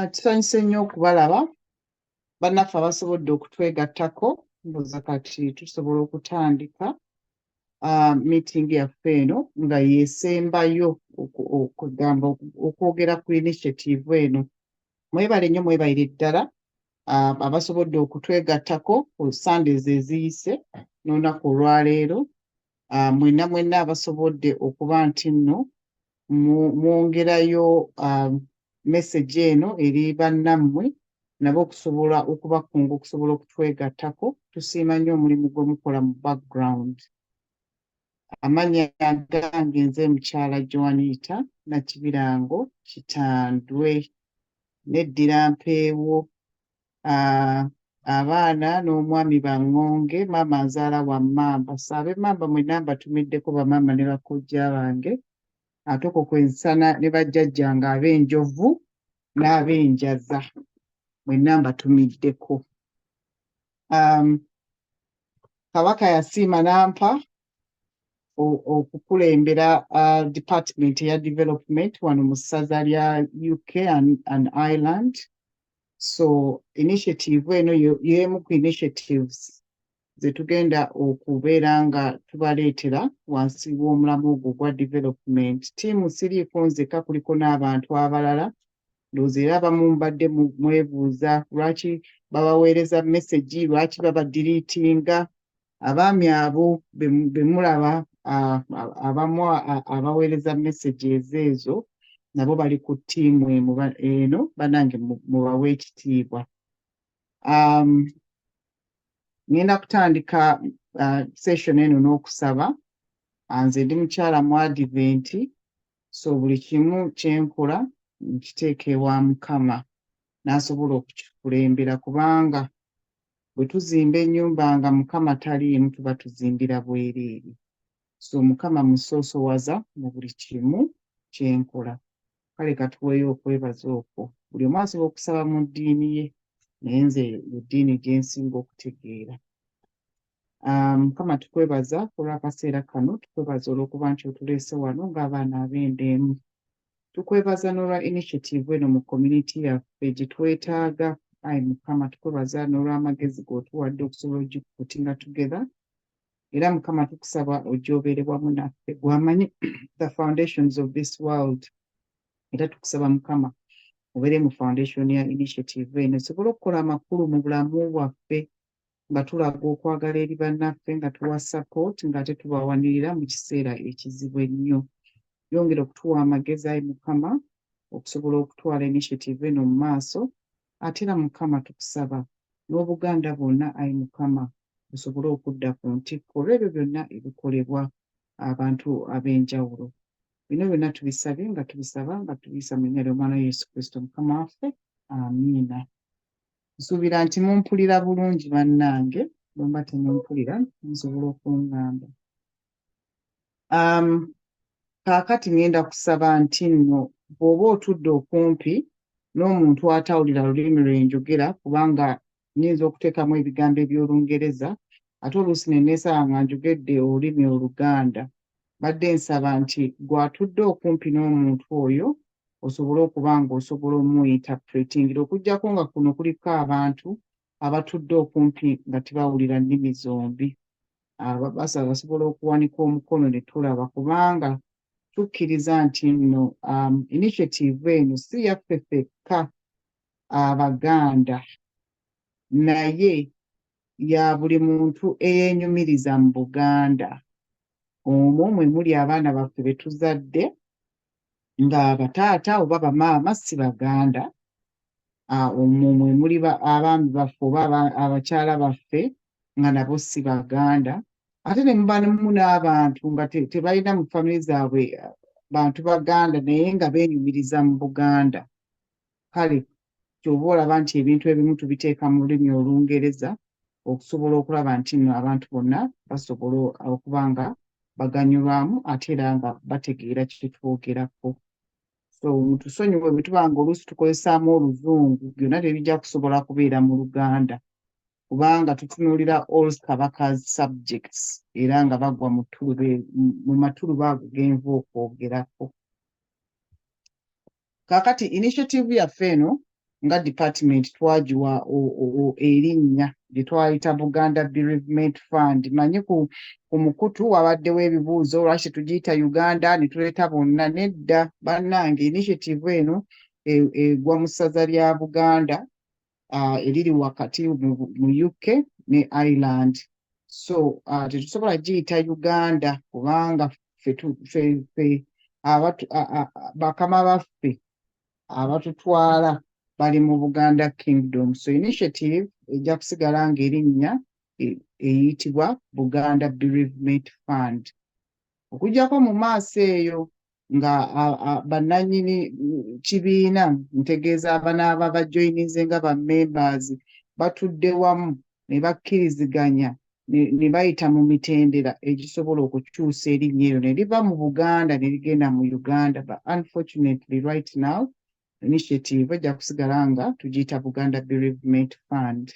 Tusanyuse nnyo okubalaba bannaffe abasobodde okutwegattako mbuuza kati tusobola okutandika meeting yaffe eno nga yeesembayo okugamba okwogera ku initiative eno. Mwebale nnyo mwebalire ddala abasobodde okutwegattako ku Sundays eziyise n'olunaku olwaleero. Mwenna abasobodde okuba nti nno mwongerayo message eno eri bannammwe nabo okusobola okubakunga okusobola okutwegattako. Tusiima nnyo omulimu gwe mukola mu background. Amannya gange nze mukyala Joanne Nakibirango Kitandwe neddira mpeewo abaana n'omwami Bangonge maama nzaala wa Mamba. Saabe Mamba mwenna mbatumiddeko bamaama ne bakojja bange ate okwo kwensana ne bajjajjange ab'enjovu n'ab'enjaza mwenna mbatumiddeko. Kabaka yasiima n'ampa okukulembera department ya development wano mu ssaza lya UK and Ireland. So initiative eno y'emu ku initiatives ze tugenda okubeera nga tubaleetera wansi w'omulamwa ogwo gwa development. Ttiimu siriiko nzeka, kuliko n'abantu abalala. Ndowooza era abamu mbadde mwebuuza lwaki babaweereza message, lwaki babadiriitinga. Abaami abo be mulaba abamu abaweereza messages ezo nabo bali ku ttiimu eno, bannange mubawe ekitiibwa. Ngenda kutandika session eno n'okusaba. Nze ndi mukyala mu Advent, so buli kimu kye nkola nkiteeka ewa Mukama n'asobola okukikulembera, kubanga bwe tuzimba ennyumba nga Mukama taliimu tuba tuzimbira bwereere. So Mukama musoosowaza mu buli kimu kye nkola. Kale katuweeyo okwebaza okwo. Buli omu asobola okusaba mu ddiini ye, naye nze eddiini gye nsinga okutegeera. Mukama tukwebaza olw'akaseera kano, tukwebaza olw'okuba nti otuleese wano ng'abaana ab'endeemu. Tukwebaza n'olwa initiative eno mu community yaffe gye twetaaga. Ayi Mukama tukwebaza n'olw'amagezi g'otuwadde okusobola ogikuputinga together. Era Mukama tukusaba ojje obeere wamu naffe. Gwamanyi the foundations of this world. Era tukusaba Mukama obeere mu foundation ya initiative eno, esobole okukola amakulu mu bulamu bwaffe, nga tulaga okwagala eri bannaffe, nga tuwa support, ng'ate tubawanirira mu kiseera ekizibu ennyo. Yongera okutuwa amagezi, ayi Mukama, okusobola okutwala initiative eno mu maaso. Ate era Mukama tukusaba n'Obuganda bwonna, ayi Mukama, osobole okudda ku ntikko olw'ebyo byonna ebikolebwa abantu ab'enjawulo. Bino byonna tubisabye nga tubisaba nga tubiyisa mu linnya ly'Omwana Yesu Kristo Mukama waffe. Amiina. Nsuubira nti mumpulira bulungi bannange, bwemba temumpulira nsobola okuŋŋamba. Kaakati ngenda kusaba nti nno bw'oba otudde okumpi n'omuntu atawulira lulimi lwe njogera, kubanga nnyinza okuteekamu ebigambo eby'Olungereza ate oluusi ne neesaba nga njogedde olulimi Oluganda. Badde nsaba nti gw'atudde okumpi n'omuntu oyo osobole okuba ng'osobola omuinterpretingira, okuggyako nga kuno kuliko abantu abatudde okumpi nga tebawulira nnimi zombi. Basaba basobola okuwanika omukono ne tulaba, kubanga tukkiriza nti nno initiative eno si yaffe ffekka Abaganda, naye ya buli muntu eyeenyumiriza mu Buganda. Omwo mwe muli abaana baffe be tuzadde nga bataata oba bamaama si Baganda. Omwo mwe muli abaami baffe oba abakyala baffe nga nabo si Baganda. Ate ne mubamu n'abantu nga tebalina mu famire zaabwe bantu Baganda naye nga beenyumiriza mu Buganda. Kale ky'oba olaba nti ebintu ebimu tubiteeka mu lulimi Olungereza okusobola okulaba nti nno abantu bonna basobola okuba nga baganyulwamu ate era nga bategeera kye twogerako. So mutusonyiwe bwe tuba nga oluusi tukozesaamu Oluzungu, byonna tebijja kusobola kubeera mu Luganda, kubanga tutunuulira all Kabaka's subjects era nga bagwa mu matuluba ago genva okwogerako. Kaakati initiative yaffe eno nga department twagiwa erinnya lye twayita Buganda Bereavement Fund. Manyi ku mukutu wabaddewo ebibuuzo lwaki tugiyita Uganda ne tuleeta bonna. Nedda bannange, initiative eno egwa mu ssaza lya Buganda eriri wakati mu UK ne Ireland. So tetusobola giyita Uganda kubanga ffe bakama baffe abatutwala bali mu Buganda Kingdom. So initiative ejja kusigala ng'erinnya eyitibwa Buganda Bereavement Fund. Okujjako mu maaso eyo nga bannannyini kibiina, ntegeeza abanaaba bajoyinize nga ba-members batudde wamu ne bakkiriziganya ne bayita mu mitendera egisobola okukyusa erinnya eryo ne liva mu Buganda ne ligenda mu Uganda. But unfortunately right now initiative ejja kusigala nga tugiyita Buganda Bereavement Fund.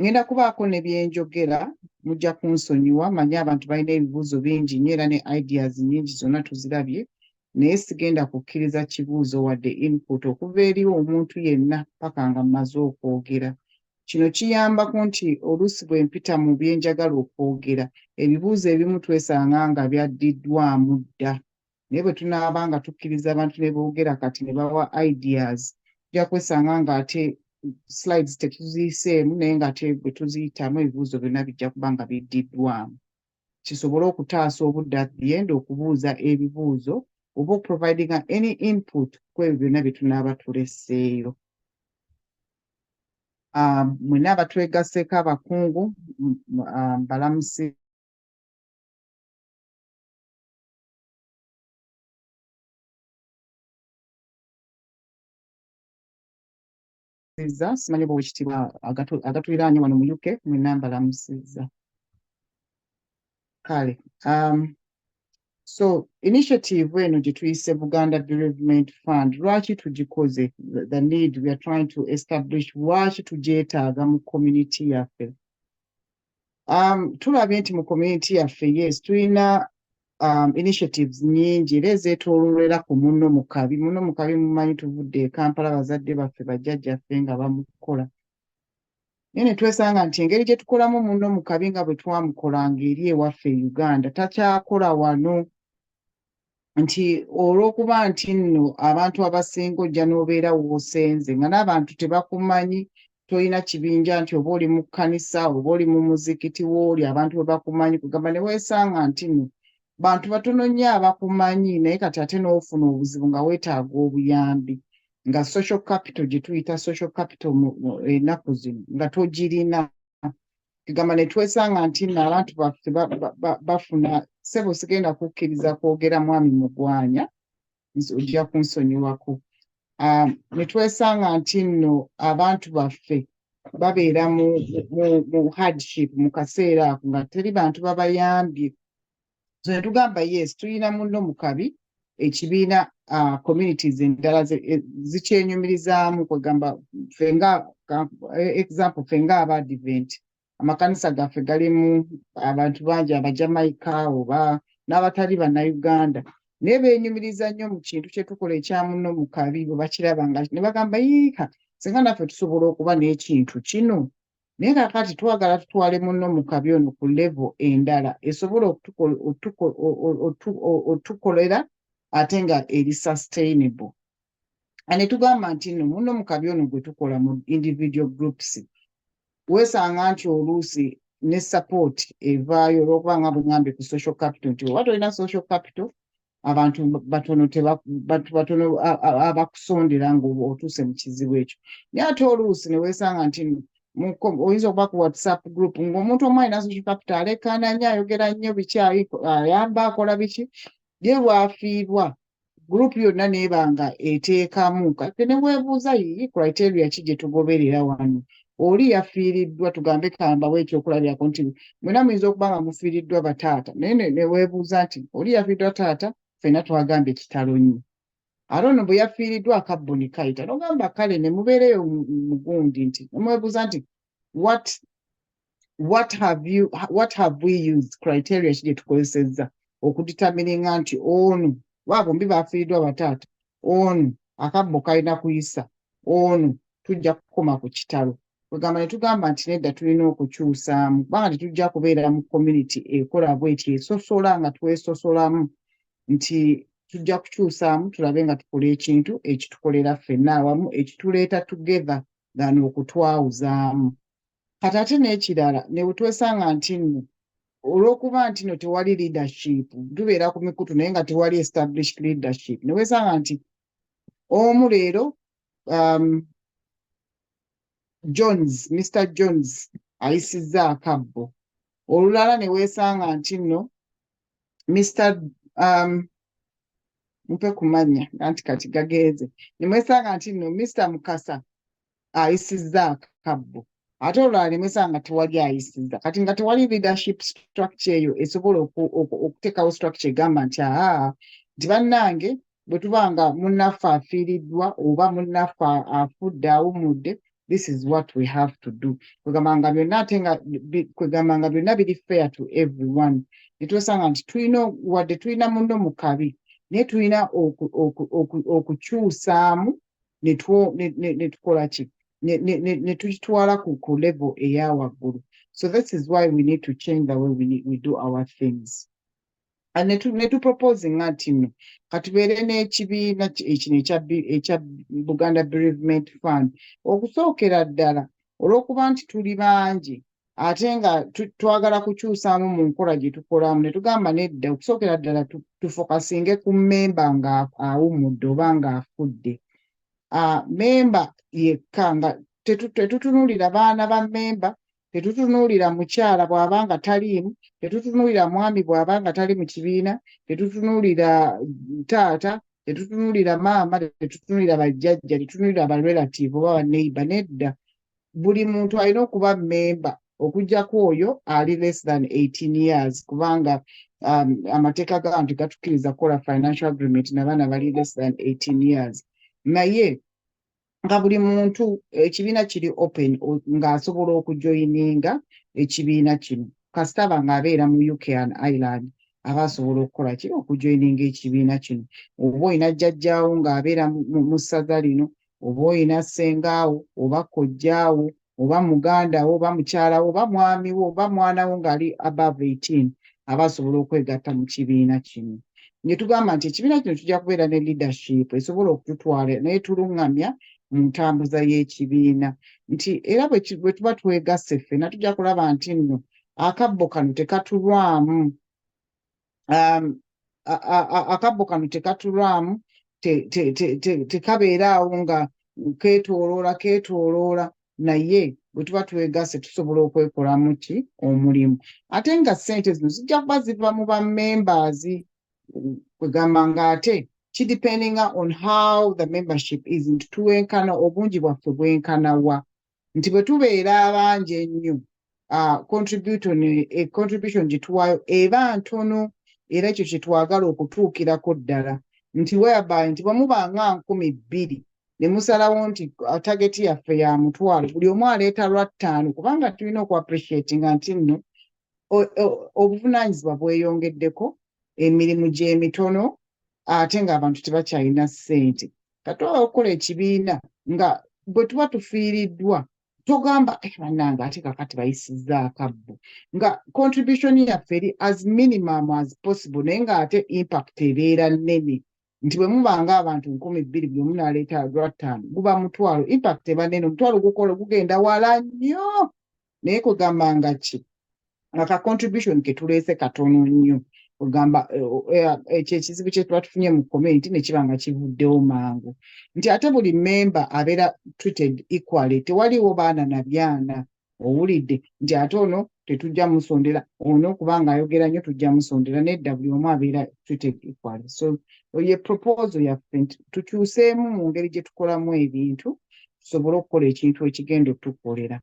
Ngenda kubaako ne byenjogera, mujja kunsonyiwa, manyi abantu balina ebibuuzo bingi nnyo era ne ideas nnyingi zonna tuzirabye, naye sigenda kukkiriza kibuuzo wadde input okuva eri omuntu yenna paka nga mmaze okwogera. Kino kiyambako nti oluusi bwe mpita mu byenjagala okwogera, ebibuuzo ebimu twesanga nga byaddiddwamu dda. Naye bwe tunaaba nga tukkiriza abantu ne boogera kati ne bawa ideas, tujja kwesanga nga ate slides tetuziyiseemu naye ng'ate bwe tuziyitamu ebibuuzo byonna bijja kuba nga biddiddwamu. Kisobole okutaasa obudde at the end okubuuza ebibuuzo oba providing any input ku ebyo byonna bye tunaaba tulesseeyo. Mwenna abatwegasseeko abakungu mbalamusi. Simanyi oba wekitiibwa agatuliraanye wano mu UK, mwenna mbalamusizza. Kale, so initiative eno gye tuyise Buganda Bereavement Fund, lwaki tugikoze? The need we are trying to establish, lwaki tugyetaaga mu community yaffe? Tulabye nti mu community yaffe, yes, tulina initiatives nyingi era ezeetooloolera ku munno mu kabi. Munno mu kabi mumanyi tuvudde e Kampala bazadde baffe bajjajjaffe nga bamukola. Naye ne twesanga nti engeri gye tukolamu munno mu kabi nga bwe twamukolanga eri ewaffe e Uganda takyakola wano. Nti olw'okuba nti nno abantu abasinga ojja n'obeera w'osenze nga n'abantu tebakumanyi, tolina kibinja nti oba oli mu kkanisa oba oli mu muzikiti w'oli abantu bwe bakumanyi, kugamba ne weesanga nti nno bantu batono nnyo abakumanyi naye kati ate n'ofuna obuzibu nga weetaaga obuyambi, nga social capital gye tuyita social capital ennaku zino nga togirina. Kigamba ne twesanga nti nno abantu baffe bafuna, ssebo sigenda kukkiriza kwogera mwami mugwanya, ojja kunsonyiwako. Ne twesanga nti nno abantu baffe babeera mu hardship mu kaseera ako nga teri bantu babayambye. So ne tugamba yes, tulina munno mu kabi, ekibiina communities endala zikyenyumirizaamu, kwegamba example ffe nga aba-Advent, amakanisa gaffe galimu abantu bangi Abajamaika oba n'abatali Bannayuganda, naye beenyumiriza nnyo mu kintu kye tukola ekya munno mu kabi. Bwe bakiraba nga ne bagamba yiika singa naffe tusobola okuba n'ekintu kino, naye kaakati twagala tutwale munno mu kabi ono ku level endala esobola otukolera ate nga eri sustainable. Ne tugamba nti nno munno mu kabi ono gwe tukola mu individual groups, weesanga nti oluusi ne support evaayo olw'okuba nga bwe ngambe ku social capital, nti oba tolina social capital abantu batono abakusondera ng'otuuse mu kizibu ekyo. Naye ate oluusi ne weesanga nti oyinza okuba ku WhatsApp group ng'omuntu omu alina social capital alekaana nnyo, ayogera nnyo biki, ayamba, akola biki, ye bw'afiirwa group yonna neebanga eteekamu. Kati ne weebuuza yiyi criteria ki gye tugoberera wano? Oli yafiiriddwa, tugambe kambawo ekyokulabirako nti mwena muyinza okuba nga mufiiriddwa bataata, naye ne weebuuza nti oli yafiiriddwa taata, ffenna twagambye kitalo nnyo. Alono bwe yafiiriddwa akabbo ne kayita, n'ogamba kale ne mubeereyo mugundi nti nemwebuuza nti what have we used, criteria ki gye tukozesezza okudetermininga nti ono, ba bombi bafiiriddwa bataata, ono akabbo kalina kuyisa ono tujja kukoma ku kitalo kwegamba ne tugamba nti nedda tulina okukyusaamu kubanga tetujja kubeera mu community ekola bweti esosola nga twesosolamu nti tujja kukyusaamu tulabe nga tukola ekintu ekitukolera ffenna awamu ekituleeta together gano okutwawuzaamu kati ate n'ekirala ne bwe twesanga nti nno olw'okuba nti no tewali leadership tubeera ku mikutu naye nga tewali established leadership ne weesanga nti omu leero Mr. Jones ayisizza akabbo olulala ne weesanga nti nno Mr. mpe kumanya anti kati gagenze ne mwesanga nti nno Mr. Mukasa ayisizza akabbo ate olulala ne mwesanga tewali ayisizza kati nga tewali leadership structure eyo esobola okuteekawo structure egamba nti nti bannange bwe tuba nga munnaffe afiiriddwa oba munnaffe afudde awummudde this is what we have to do kwegamba nga byonna biri fair to everyone ne twesanga nti wadde tulina munno mu kabi naye tulina okukyusaamu ne tukola ki ne tukitwala ku level eya waggulu so this is why we need to change the way we do our things ne tuproposinga nti nno katubeere n'ekibiina kino ekya Buganda Bereavement Fund okusookera ddala olw'okuba nti tuli bangi ate nga twagala kukyusaamu mu nkola gye tukolamu ne tugamba nedda okusookera ddala tufokasinge ku mmemba nga awummudde oba nga afudde memba yekka nga tetutunuulira baana ba memba tetutunuulira mukyala bw'aba nga taliimu tetutunuulira mwami bw'aba nga tali mu kibiina tetutunuulira taata tetutunuulira maama tetutunuulira bajjajja tetutunuulira barelative oba baneighbor nedda buli muntu alina okuba memba okuggyako oyo ali less than 18 years kubanga amateeka ga nti gatukkiriza kukola financial agreement n'abaana bali less than 18 years naye nga buli muntu ekibiina kiri open ng'asobola okujoyininga ekibiina kino kasitaba ng'abeera mu UK and Ireland aba asobola okukola ki okujoyininga ekibiina kino oba olina jjajjaawo ng'abeera mu ssaza lino oba olina ssengaawo oba kojjaawo oba mugandawo oba mukyalawo oba mwamiwo oba mwanawo ng'ali above 18 aba asobola okwegatta mu kibiina kino ne tugamba nti ekibiina kino kijja kubeera ne leadership esobola okututwala naye tuluŋŋamya mu ntambuza y'ekibiina nti era bwe tuba twegasse ffenna tujja kulaba nti nno akabbo kano tekatulwamu tekabeeraawo nga keetooloola naye bwe tuba twegasse tusobola okwekolamu ki omulimu ate nga ssente zino zijja kuba ziva mu bammembers kwegamba ng'ate kidependinga on how the membership is nti tuwenkana obungi bwaffe bwenkanawa nti bwe tubeera abangi ennyo contribution gye tuwaayo eba ntono era ekyo kye twagala okutuukirako ddala nti whereby nti bwe muba nga 2,000 ne musalawo nti tageti yaffe ya mutwalo buli omu aleeta lwa 5 kubanga tulina okuappreciatinga nti nno obuvunaanyizibwa bweyongeddeko emirimu gy'emitono ate ng'abantu tebakyalina ssente katoba okukola ekibiina nga bwe tuba tufiiriddwa togamba bannange ate kakati bayisizza akabbo nga contribution yaffe eri as minimum as possible naye ng'ate impact ebeera nnene nti bwe muba ng'abantu 2,000 buli omu n'aleeta lwa 5 guba mutwalo impact eba nnene omutwalo gugenda wala nnyo naye kugamba nga ki aka contribution ke tuleese katono nnyo ogamba ekyo ekizibu kye tuba tufunye mu community ne kiba nga kivuddewo mangu nti ate buli member abeera treated equally tewaliwo baana na byana owulidde nti ate ono tetujja musondera ono kubanga ayogera nnyo tujja musondera nedda buli omu abeera treated equally so ye proposal yaffe nti tukyuseemu mu ngeri gye tukolamu ebintu tusobole okukola ekintu ekigenda otukolera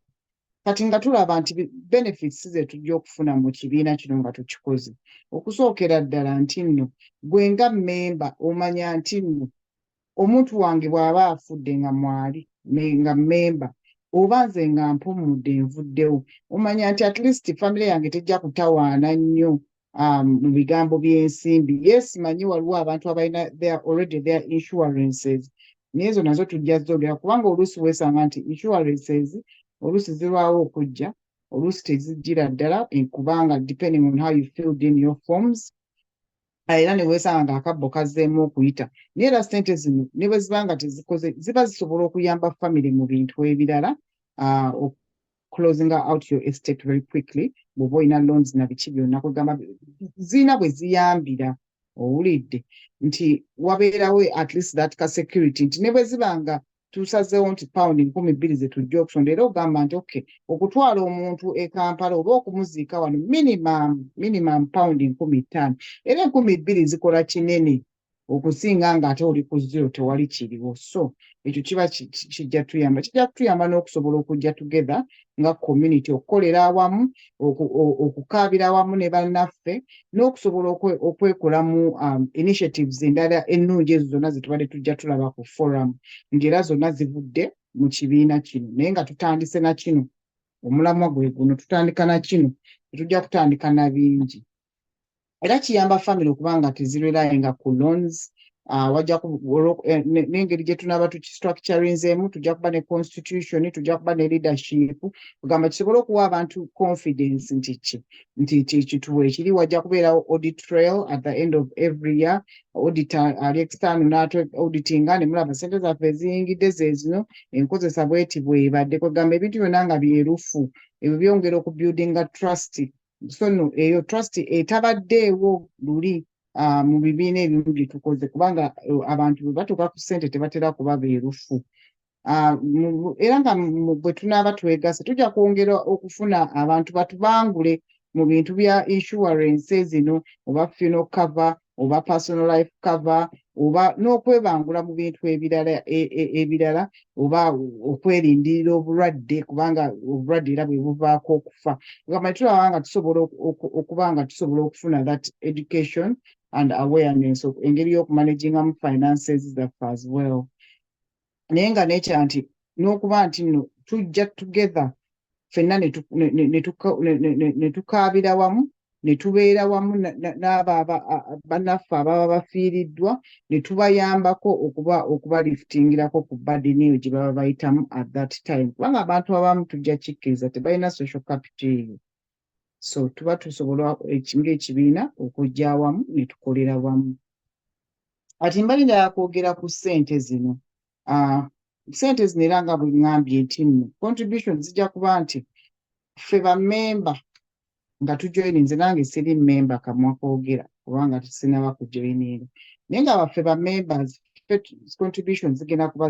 kati nga tulaba nti benefits ze tujja okufuna mu kibiina kino nga tukikoze okusookera ddala nti nno gwe nga memba omanya nti nno omuntu wange bw'aba afudde nga mwali nga memba oba nze nga mpumudde nvuddewo omanya nti at least family yange tejja kutawaana nnyo mu bigambo by'ensimbi yes manyi waliwo abantu abalina already their insurances n'ezo nazo tujja zogera kubanga oluusi weesanga nti insurances oluusi zirwawo okujja oluusi tezijjira ddala kubanga depending on how you filled in your forms era ne weesanga ng'akabbo kazzeemu okuyita naye era ssente zino ne bwe ziba nga tezikoze ziba zisobola okuyamba family mu bintu ebirala closing out your estate very quickly bw'oba olina loans na biki byonna kugamba ziina bwe ziyambira owulidde nti wabeerawo at least that ka security nti ne bwe ziba nga tusazeewo nti pound 2,000 ze tujja okusonda era ogamba nti okay okutwala omuntu e Kampala oba okumuziika wano minimum pound 5,000 era 2,000 zikola kinene okusinga ng'ate oli ku zero tewali kiriwo so ekyo kiba kijja tuyamba n'okusobola okujja together nga community okukolera awamu okukaabira awamu ne bannaffe n'okusobola okwekolamu initiatives endala ennungi ezo zonna ze tubadde tujja tulaba ku forum ng'era zonna zivudde mu kibiina kino naye nga tutandise na kino omulamwa gwe guno tutandika na kino tetujja kutandika na bingi era kiyamba family okuba nga tezirwerayenga ku loans n'engeri gye tunaaba tukistructurinzeemu tujja kuba ne constitution tujja kuba ne leadership kugamba kisobole okuwa abantu confidence nti kituwe ekiri wajja kubeerawo audit trail at the end of every year auditor ali external auditinga ne mulaba ssente zaffe eziyingidde zeezino enkozesa bweti bwebadde kugamba ebintu byonna nga byerufu ebyo byongera okubuildinga trust so no eyo trust etabaddeewo luli mu bibiina ebimu bye tukoze kubanga abantu bwe batuuka ku ssente tebatera kuba beerufu era nga bwe tunaaba twegase tujja kwongera okufuna abantu batubangule mu bintu bya insurance zino oba funeral cover oba personal life cover oba n'okwebangula mu bintu ebirala oba okwerindirira obulwadde kubanga obulwadde era bwe buvaako okufa kugamba tulaba nga tusobola okuba nga tusobola okufuna that education and awareness engeri y'okumanagingamu finances zaffe as well naye nga nekya nti n'okuba nti nno tujja together ffenna ne tukaabira wamu ne tubeera wamu n'abo bannaffe ababa bafiiriddwa ne tubayambako okubaliftingirako ku burden eyo gye baba bayitamu at that time kubanga abantu abamu tujja kikkiriza tebalina social capital eyo so tuba tusobola ng'ekibiina okujja awamu ne tukolera wamu ati mbalina yakwogera ku ssente zino ssente zino era nga bwe ŋŋambye nti nno contribution zijja kuba nti ffe bammemba nga tujoyininze nange siri mmemba kamwa koogera kubanga tusinaba kujoyininga naye nga baffe bammembers contribution zigenda kuba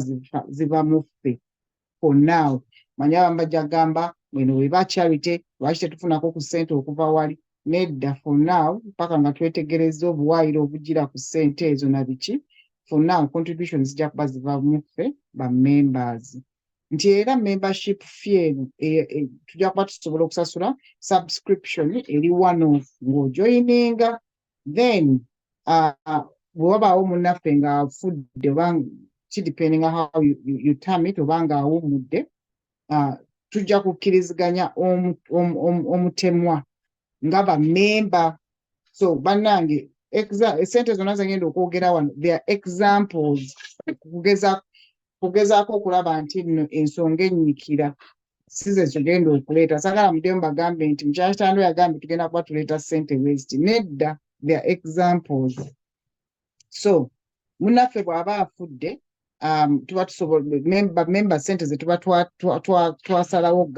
ziba mu ffe for now manyi abamu bajja kugamba bweno weba charity lwaki tetufunako ku ssente okuva wali nedda for now paka nga twetegereza obuwaayiro obugira ku ssente ezo na biki for now contribution zijja kuba ziva mu ffe bammembers nti era membership fee tujja kuba tusobola okusasula subscription eri one off ng'ojoyininga then bwe wabaawo munnaffe ng'afudde oba kidependinga how you term it oba ng'awummudde tujja kukkiriziganya omutemwa nga bammemba so bannange essente zonna zengenda okwogera wano they are examples kugezaako okulaba nti nno ensonga ennyikira si ze tugenda okuleeta sagala mudemu bagambe nti mukyala Kitandwe yagambye tugenda kuba tuleeta ssente west nedda they are examples so munnaffe bw'aba afudde tuba tusobola member ssente ze tuba twasalawo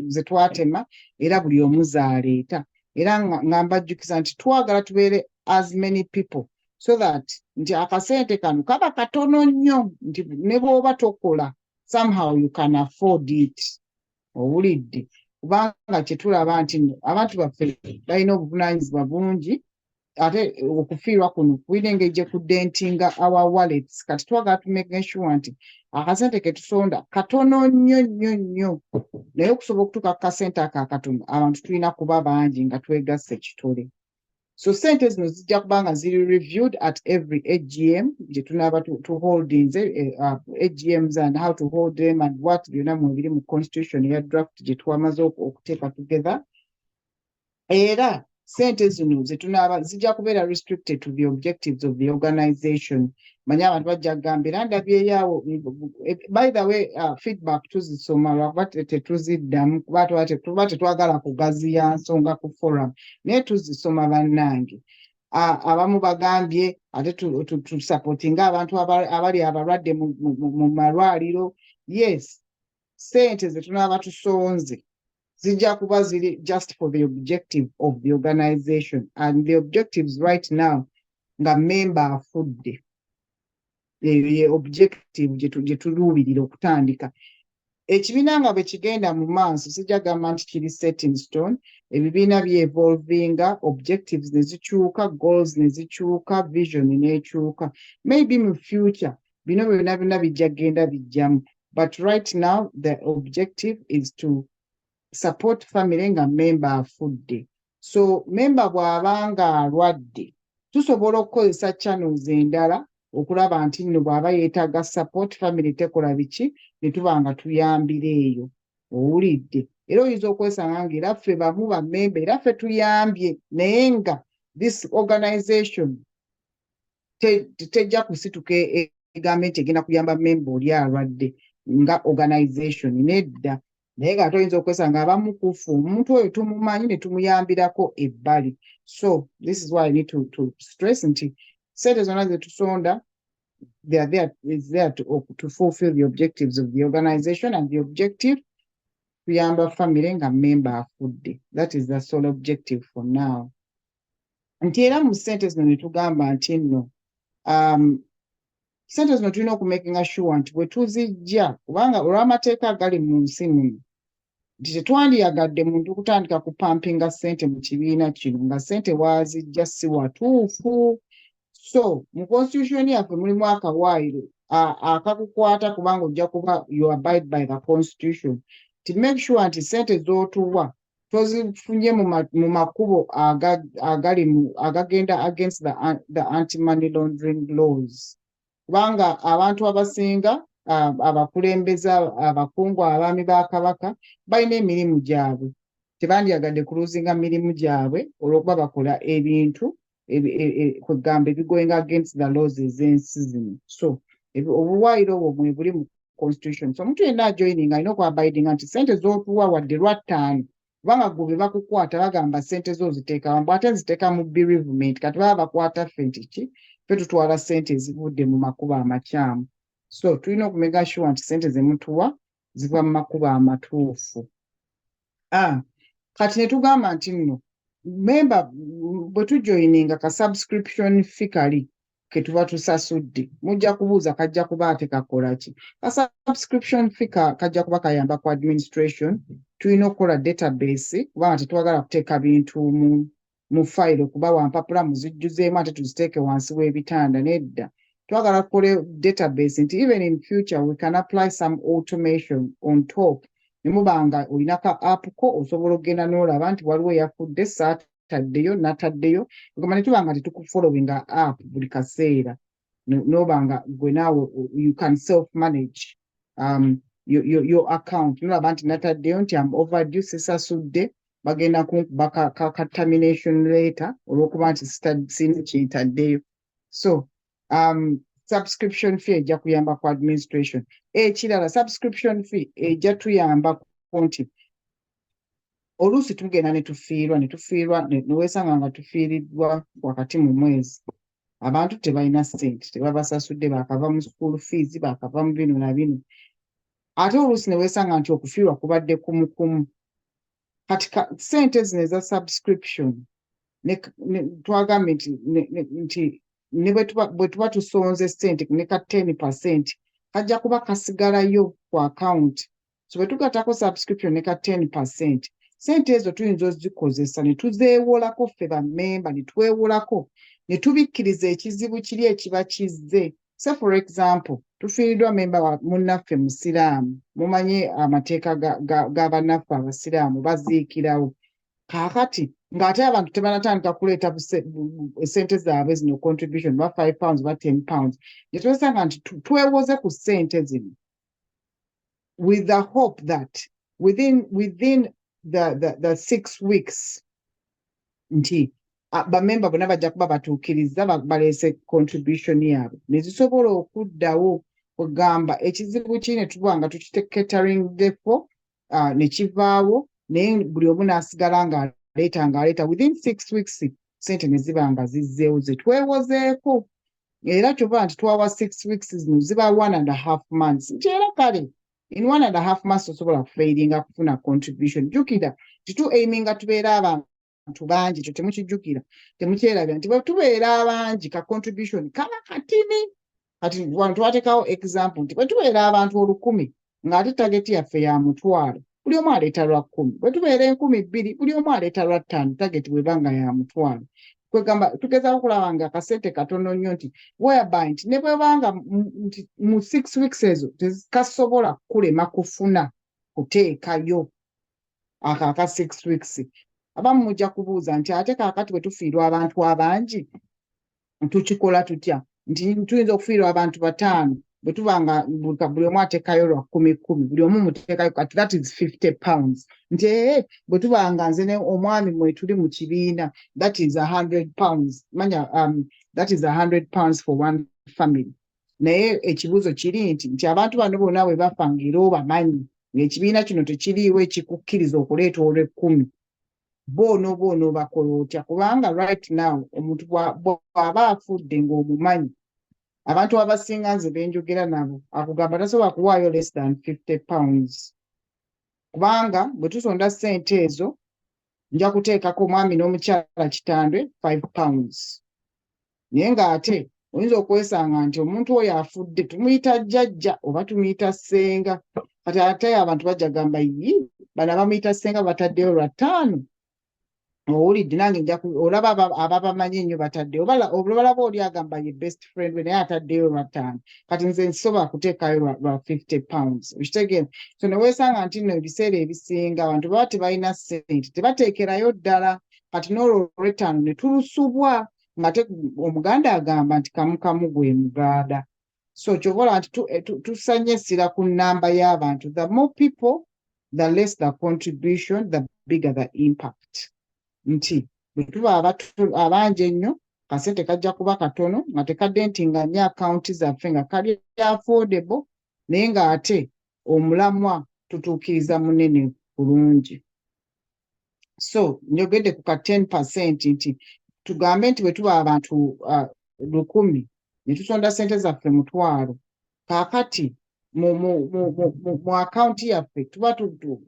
ze twatema era buli omu z'aleeta era nga mbajjukiza nti twagala tubeere as many people so that nti akasente kano kaba katono nnyo nti ne bw'oba tokola somehow you can afford it owulidde kubanga kyetulaba nti abantu baffe balina obuvunaanyizibwa bungi ate okufiirwa kuno kulina engeri gye kudentinga our wallets kati twagala tumeke sure nti akasente ke tusonda katono nnyo nnyo nnyo naye okusobola okutuuka ku kasente ako akatono abantu tulina kuba bangi nga twegasse kitole so ssente zino zijja kuba nga ziri reviewed at every AGM gye tunaaba tuholdinze AGMs and how to hold them and what byonna mu biri mu constitution ya draft gye twamaze okuteeka together era sente zino ze tunaaba zijja kubeera restricted to the objectives of the organization. Manya abantu bajja kugamba era ndabyeyo by the way feedback tuzisoma lwakuba tetuziddamu kuba tuba tetwagala kugaziya nsonga ku forum naye tuzisoma bannange. Abamu bagambye ate tusupportinga abantu abali abalwadde mu malwaliro. Yes, sente ze tunaaba tusonze zijja kuba ziri just for the objective of the organization, and the objectives right now nga member afudde ye objective gye tuluubirira okutandika. Ekibiina nga bwe kigenda mu maaso sijja gamba nti kiri set in stone. Ebibiina bye-evolvinga, objectives ne zikyuka, goals ne zikyuka, vision n'ekyuka. Maybe mu future bino byonna bijja genda bijjamu, but right now the objective is to support family nga member afudde. So member bw'abanga alwadde tusobola okukozesa channels endala okulaba nti nno bw'aba yeetaaga support family tekola biki ne tuba nga tuyambira eyo. Owulidde? Era oyinza okwesanga nga era ffe bamu ba member era ffe tuyambye naye nga this organization tejja kusituka egambe nti egenda kuyamba member oli alwadde nga organization nedda. Naye nga toyinza okwesanga abamu kufu omuntu oyo tumumanyi ne tumuyambirako ebbali. So this is why I need to stress nti sente zonna ze tusonda they are there, is there to fulfill the objectives of the organization, and the objective kuyamba family nga member afudde. That is the sole objective for now. Nti era mu sente zino ne tugamba nti nno sente zino tulina okumakinga sure nti bwe tuzijja kubanga olw'amateeka agali mu nsi muno nti tetwandiyagadde muntu kutandika kupampinga sente mu kibiina kino nga sente waazijja si watuufu. So mu constitution yaffe mulimu akawaayiro akakukwata kubanga ojja kuba you abide by the constitution to make sure nti sente z'otuwa tozifunye mu makubo agagenda against the anti-money laundering laws. Kubanga abantu abasinga abakulembeze abakungu abaami ba Kabaka balina emirimu gyabwe tebandyagadde kuluzinga mirimu gyabwe olw'okuba bakola ebintu kwegamba ebigoing against the laws ez'ensi zino. So obuwaayiro obwo mwe buli mu constitution. So omuntu yenna ajoyininga alina okuabidinga nti sente z'otuwa wadde lwattaano kubanga gwe be bakukwata bagamba sente zo ziteeka wambu ate nziteeka mu bereavement kati baba bakwata ffe nti ki ffe tutwala sente ezivudde mu makubo amakyamu. So tulina okumega sure nti sente ze mutuwa ziva mu makubo amatuufu. Kati ne tugamba nti nno member bwe tujoyininga ka subscription fee kali ke tuba tusasudde mujja kubuuza kajja kuba ate kakola ki. Ka subscription fee kajja kuba kayamba ku administration. Tulina okukola database kubanga tetwagala kuteeka bintu mu file kuba wampapula muzijjuzeemu ate tuziteeke wansi w'ebitanda nedda. Twagala kukole database nti even in future we can apply some automation on top. Nemubanga olina ka app ko osobola okugenda n'olaba nti waliwo eyafudde saataddeyo n'ataddeyo ngoma ne tubanga tetukufollowinga app buli kaseera n'obanga gwe naawe you can self manage your account n'olaba nti nataddeyo nti am overdue sisasudde bagenda kunkuba ka termination letter olw'okuba nti sina kyentaddeyo. So subscription fee ejja kuyamba ku administration. Ekirala subscription fee ejja tuyamba ku nti oluusi tugenda ne tufiirwa neweesanga nga tufiiriddwa wakati mu mwezi abantu tebalina ssente tebabasasudde bakava mu school fees bakava mu bino na bino ate oluusi neweesanga nti okufiirwa kubadde kumukumu. Kati ssente zino eza subscription twagambe nti ne bwe tuba tusonze ssente ne ka 10% kajja kuba kasigalayo ku account. So bwe tugatako subscription ne ka 10%, ssente ezo tuyinza ozikozesa ne tuzeewolako ffe bammemba ne twewolako ne tubikkiriza ekizibu kiri ekiba kizze. So for example tufiiriddwa memba wa munnaffe musiraamu mumanye amateeka ga bannaffe abasiraamu baziikirawo kaakati ng'ate abantu tebanatandika kuleeta ssente zaabwe zino contribution ba £5 ba £10 ne twesanga nti twewoze ku ssente zino with the hope that within the 6 weeks nti bamemba bonna bajja kuba batuukiriza baleese contribution yaabwe ne zisobola okuddawo kugamba ekizibu ki ne tuba nga tukicatering defo ne kivaawo naye buli omu n'asigala ng'aleeta within 6 weeks sente ne ziba nga zizzeewo ze twewozeeko era kyova nti twawa 6 weeks zino ziba 1.5 months nti era kale in 1.5 months osobola kufairinga kufuna contribution jjukira aiminga tubeera abantu bangi kyo temukijjukira temukyerabya nti bwe tubeera abangi ka contribution kaba katini kati wano twateekawo example nti bwe tubeera abantu 1,000 ng'ate target yaffe ya 1,000 buli omu aleeta lwa 10 bwe tubeera 2,000 buli omu aleeta lwa 5 target bw'ebanga ya 1,000 kwegamba tugezaako okulaba nga akasente katono nnyo nti whereby nti ne bwebanga mu 6 weeks ezo tezikasobola kulema kufuna kuteekayo aka 6 weeks abamu mujja kubuuza nti ate kaakati bwe tufiirwa abantu abangi tukikola tutya nti tuyinza okufiirwa abantu 5 bwe tuba nga buli omu ateekayo lwa 10 buli omu muteekayo kati that is 50 pounds nti bwe tuba nga nze omwami mwe tuli mu kibiina that is 100 pounds manya that is 100 pounds for one family naye ekibuuzo kiri nti abantu bano bonna bwe bafa ng'era obamanyi ng'ekibiina kino tekiriiwo ekikukkiriza okuleeta olw'10 boono bakola otya kubanga right now omuntu bw'aba afudde ng'omumanyi abantu abasinga nze benjogera nabo akugamba tasobola kuwaayo less than 50 pounds kubanga bwe tusonda ssente ezo nja kuteekako omwami n'omukyala Kitandwe 5 pounds naye ng'ate oyinza okwesanga nti omuntu oyo afudde tumuyita jjajja oba tumuyita ssenga kati ate abantu bajja gamba bano abamuyita ssenga bataddeyo lwa 5 owulidde nange nja olaba ababamanyi ennyo bataddeyo olaba oli agamba ye best friend we naye ataddeyo lwa 5 kati nze nsobola kuteekayo lwa 50 pounds okitegeera so ne weesanga nti nno ebiseera ebisinga abantu baba tebalina ssente tebateekerayo ddala kati n'olwo olw'ettaano ne tulusubwa ng'ate omuganda agamba nti kamukamu gwe mugaada so kyobola nti tusanye essira ku nnamba y'abantu the more people the less the contribution the bigger the impact nti bwe tuba abangi ennyo kasente kajja kuba katono nga tekadentinga nnyo akawunti zaffe nga kali affordable naye ng'ate omulamwa tutuukiriza munene bulungi so njogedde ku ka 10% nti tugambe nti bwe tuba abantu 1,000 ne tusonda ssente zaffe 1,000 kaakati mu akawunti yaffe tuba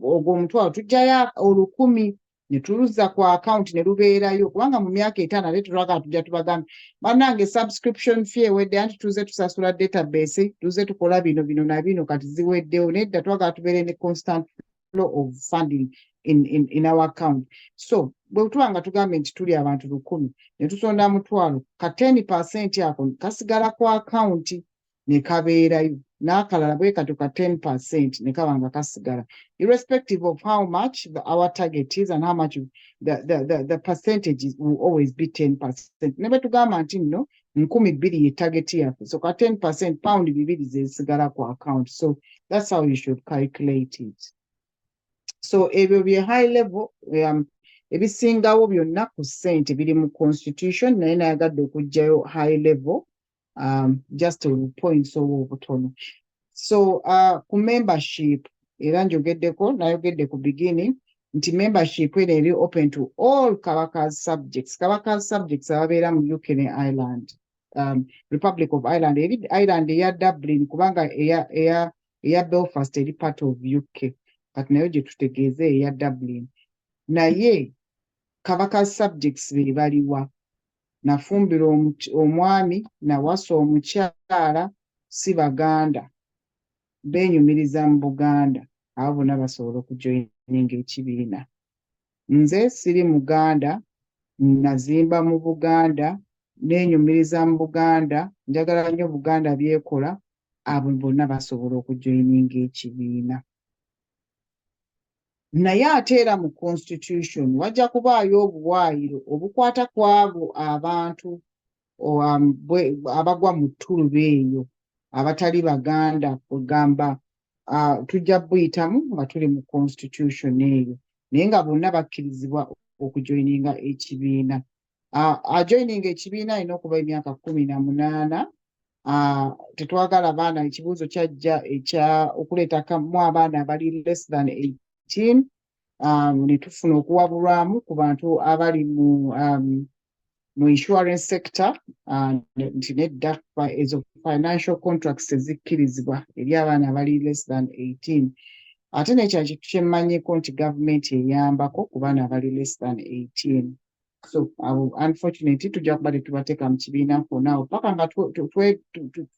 ogwo 1,000 tujjayo 1,000 ne tuluzza ku akawunti ne lubeerayo kubanga mu myaka 5 ate tulagala tujja tubagambe bannange subscription fee ewedde anti tuze tusasula database tuze tukola bino na bino kati ziweddewo nedda twagala tubeere ne constant flow of funding in our account so bwe tuba nga tugambe nti tuli abantu 1,000 ne tusonda 1,000 ka 10% ako kasigala ku akawunti ne kabeerayo n'akalala bwe kati ka 10% ne kaba nga kasigala irrespective of how much our target is and how much the percentage will always be 10%. Ne bwe tugamba nti nno 2,000 ye target yaffe so ka 10% pound 2 zesigala ku account so that's how you should calculate it. So ebyo bye high level ebisingawo byonna ku ssente biri mu constitution naye nayagadde okugjayo high level just a points obutono so ku membership era njogeddeko nayogedde ku beginning nti membership eno eri open to all Kabaka's subjects ababeera mu UK ne Ireland Republic of Ireland Ireland eya Dublin kubanga eya Belfast eri part of UK kati nayo gye tutegeeze eya Dublin naye Kabaka's subjects be baliwa nafumbira omwami nawasa omukyala si Baganda benyumiriza mu Buganda abo bonna basobola okujoininga ekibiina nze siri Muganda nazimba mu Buganda nenyumiriza mu Buganda njagala nnyo Buganda byekola abo bonna basobola okujoininga ekibiina naye ate era mu constitution wajja kubaayo obuwaayiro obukwata ku abo abantu abagwa mu ttuluba eyo abatali Baganda kugamba tujja buyitamu nga tuli mu constitution eyo naye nga bonna bakkirizibwa okujoininga ekibiina. Ajoininga ekibiina alina okuba emyaka 18. Tetwagala baana, ekibuuzo kyajja okuleetamu abaana abali less than 18. Ne tufuna okuwabulwamu ku bantu abali mu insurance sector, nti nedda ezo financial contracts ezikkirizibwa eri abaana abali less than 18. Ate n'ekyo kintu kyemmanyiko nti gavumenti eyambako ku baana abali less than 18. So unfortunately tujja kuba tetubateeka mu kibiina fonna paka nga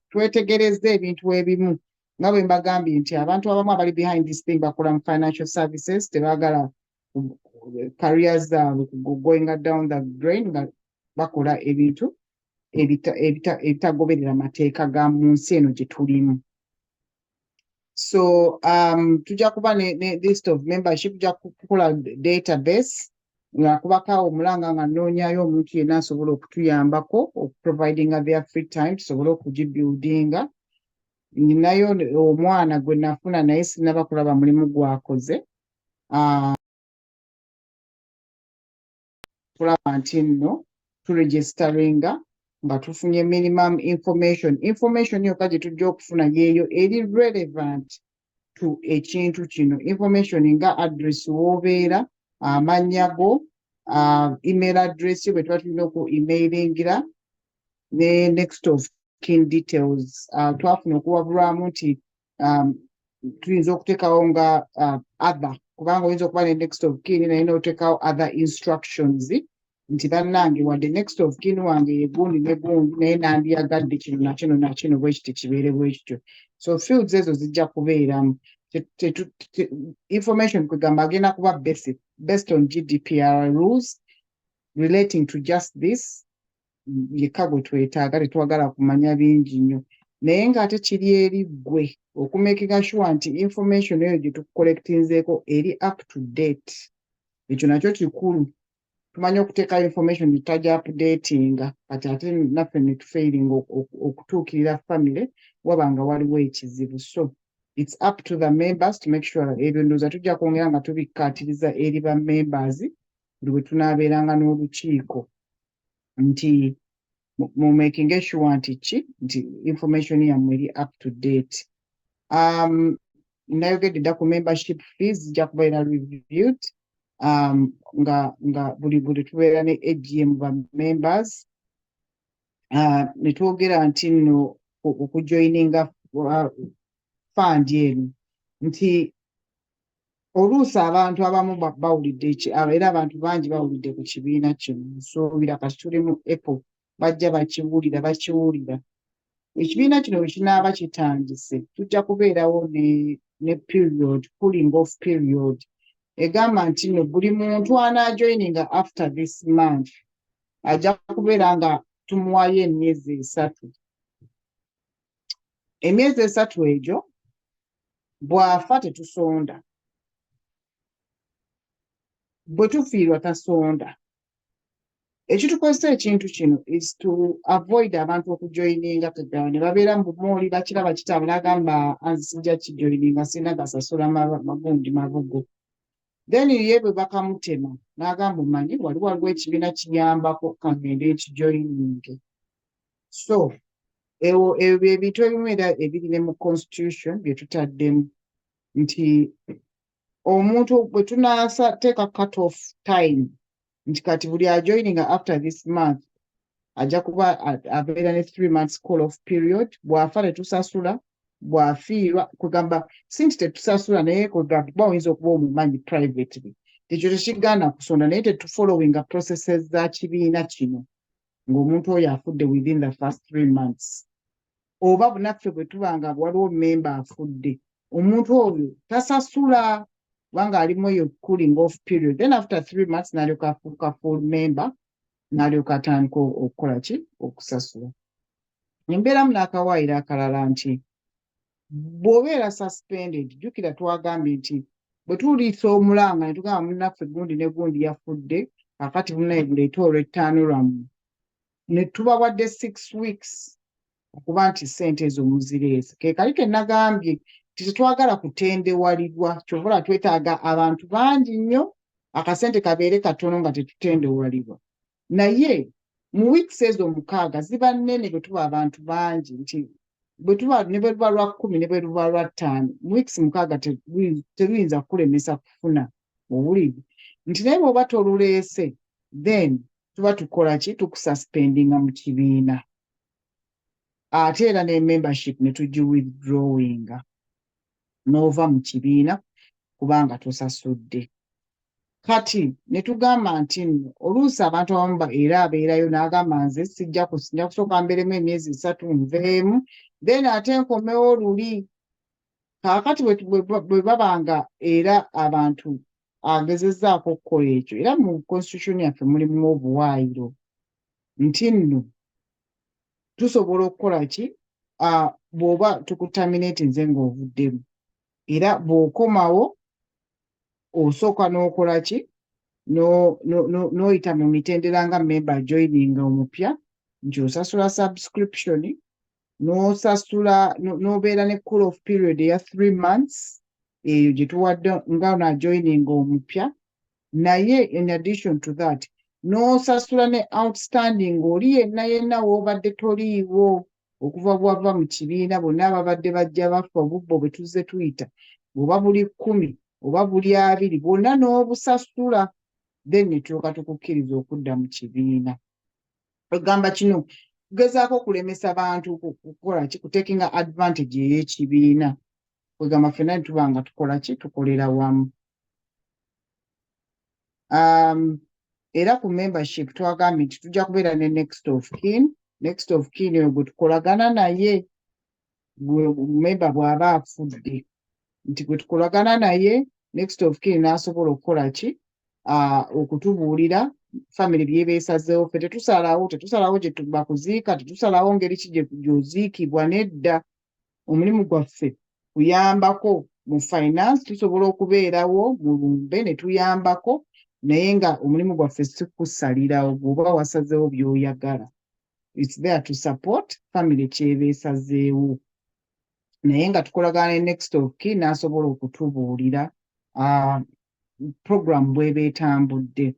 twetegerezza ebintu ebimu, nga bwe mbagambye nti abantu abamu abali behind this thing bakola mu financial services, tebaagala careers zaabwe going down the drain nga bakola ebintu ebitagoberera mateeka ga mu nsi eno gye tulimu. So tujja kuba ne list of membership, tujja kukola database nga kubakaawo omulanga nga nnoonyayo omuntu yenna asobola okutuyambako okuprovidinga their free time tusobole okugibuildinga. Ninayo omwana gwe nafuna naye sinaba kulaba mulimu gwakoze. Tulaba nti nno turegisteringa nga tufunye minimum information yokka gye tujja okufuna yeeyo eri relevant to ekintu kino. Information nga address w'obeera, amannya go, email address yo bwe tuba tulina oku emailingira, ne next of kin details. Twafuna okuwabulwamu nti tuyinza okuteekawo nga other, kubanga oyinza okuba ne next of kin naye n'oteekawo other instructions nti bannange wadde next of kin wange ye gundi ne gundi naye nandiyagadde kino na kino na kino bwe kiti kibeere bwe kityo. So fields ezo zijja kubeeramu. Information kwegamba agenda kuba basic based on GDPR rules relating to just this. Yekka gwe twetaaga, tetwagala kumanya bingi nnyo, naye ng'ate kiri eri ggwe okumakinga sure nti information eyo gye tukukolektinzeeko eri up to date. Ekyo nakyo kikulu. Tumanye okuteekayo information tutajja updatinga kati ate naffe ne tufairinga okutuukirira family wabanga waliwo ekizibu. So it's up to the members to make sure ebyo ndowooza tujja kwongera nga tubikkaatiriza eri ba members buli bwe tunaabeeranga n'olukiiko nti mu making sure nti information yammwe eri up to date. Nayogedde dda ku membership fees zijja kubeera reviewed nga buli tubeera ne AGM ba members. Ne twogera nti nno okujoininga fund eno nti oluusi abantu abamu bawulidde era abantu bangi bawulidde ku kibiina kino. Nsuubira kati tuli mu April bajja bakiwulira. Ekibiina kino bwe kinaaba kitandise tujja kubeerawo ne period, cooling off period, egamba nti nno buli muntu anaajoininga after this month ajja kubeera nga tumuwayo emyezi 3. Emyezi 3 egyo bw'afa tetusonda, bwe tufiirwa tasonda. Ekitukozesa ekintu kino is to avoid abantu okujoininga kagala ne babeera mu bumooli bakiraba kitaabu n'agamba sijja kijoininga sina gasasula magundi mabugo. Then ye bwe bakamutema n'agamba omanyi waliwo ekibiina kiyambako kagende ekijoininge. So ebyo ebintu ebimu era ebiri ne mu constitution bye tutaddemu nti omuntu bwe tunaateeka cut off time nti kati buli ajoininga after this month ajja kuba abeera ne 3 months call off period. Bw'afa tetusasula, bw'afiirwa kugamba si nti tetusasula naye kuba oyinza okuba omumanyi privately, ekyo tekigaana kusonda, naye tetufollowinga processes za kibiina kino ng'omuntu oyo afudde within the first 3 months. Oba bunaffe bwe tubanga waliwo member afudde, omuntu oyo tasasula kubanga alimu eyo cooling off period, then after 3 months n'alyoka afuuka full member n'alyoka atandika okukola ki, okusasula. Mbeeramu n'akawaayiro akalala nti bw'obeera suspended, jjukira twagambye nti bwe tuliisa omulanga ne tugamba munnaffe gundi ne gundi yafudde, kakati munnaye buleete olw'ettaano lwammwe, ne tubawadde 6 weeks okuba nti ssente ezo muzireese. Ke kali ke nagambye tetwagala kutendewalirwa, kyova twetaaga abantu bangi nnyo akasente kabeere katono nga tetutendewalibwa. Naye mu weeks ezo 6 ziba nnene bwe tuba abantu bangi nti bwe tuba ne bwe luba lwa 10 ne bwe luba lwa 5 mu weeks 6 teruyinza kukulemesa kufuna obuliri nti naye bw'oba toluleese then tuba tukola ki tukususpendinga mu kibiina ate era ne membership ne tugi withdrawinga n'ova mu kibiina kubanga tosasudde. Kati ne tugamba nti nno oluusi abantu abamu era abeerayo n'agamba nze sijja kusooka mberemu emyezi 3 nveemu then ate nkomewo luli. Kaakati bwe babanga era abantu agezezzaako okukola ekyo era mu constitution yaffe mulimu obuwaayiro nti nno tusobola okukola ki bw'oba tukutaminate nze ng'ovuddemu era bw'okomawo osooka n'okola ki n'oyita mu mitendera nga member joining omupya nti osasula subscription n'osasula n'obeera ne cool off period eya 3 months eyo gye tuwadde nga na joining omupya naye in addition to that n'osasula ne outstanding oli yenna w'obadde toliiwo okuva bwava mu kibiina bonna ababadde bajja bafa obubbo bwe tuzze tuyita oba buli 10 oba buli 20 bwonna n'obusasula then ne tulyoka tukukkiriza okudda mu kibiina. Ogamba kino kugezaako okulemesa bantu kukola ki kutekinga advantage ey'ekibiina kwegamba ffenna ne tuba nga tukola ki tukolera wamu. Era ku membership twagambye nti tujja kubeera ne next of kin oyo gwe tukolagana naye member bw'aba afudde nti gwe tukolagana naye next of kin n'asobola okukola ki okutubuulira family byebeesazeewo ffe tetusalawo gye tuba kuziika tetusalawo ngeri ki gy'oziikibwa nedda. Omulimu gwaffe kuyambako mu finance tusobola okubeerawo mu lumbe ne tuyambako naye nga omulimu gwaffe si kusalirawo bw'oba wasazeewo by'oyagala. It's there to support family kyebeesazeewo naye nga tukolagana ne next of kin n'asobola okutubuulira program bw'ebeetambudde.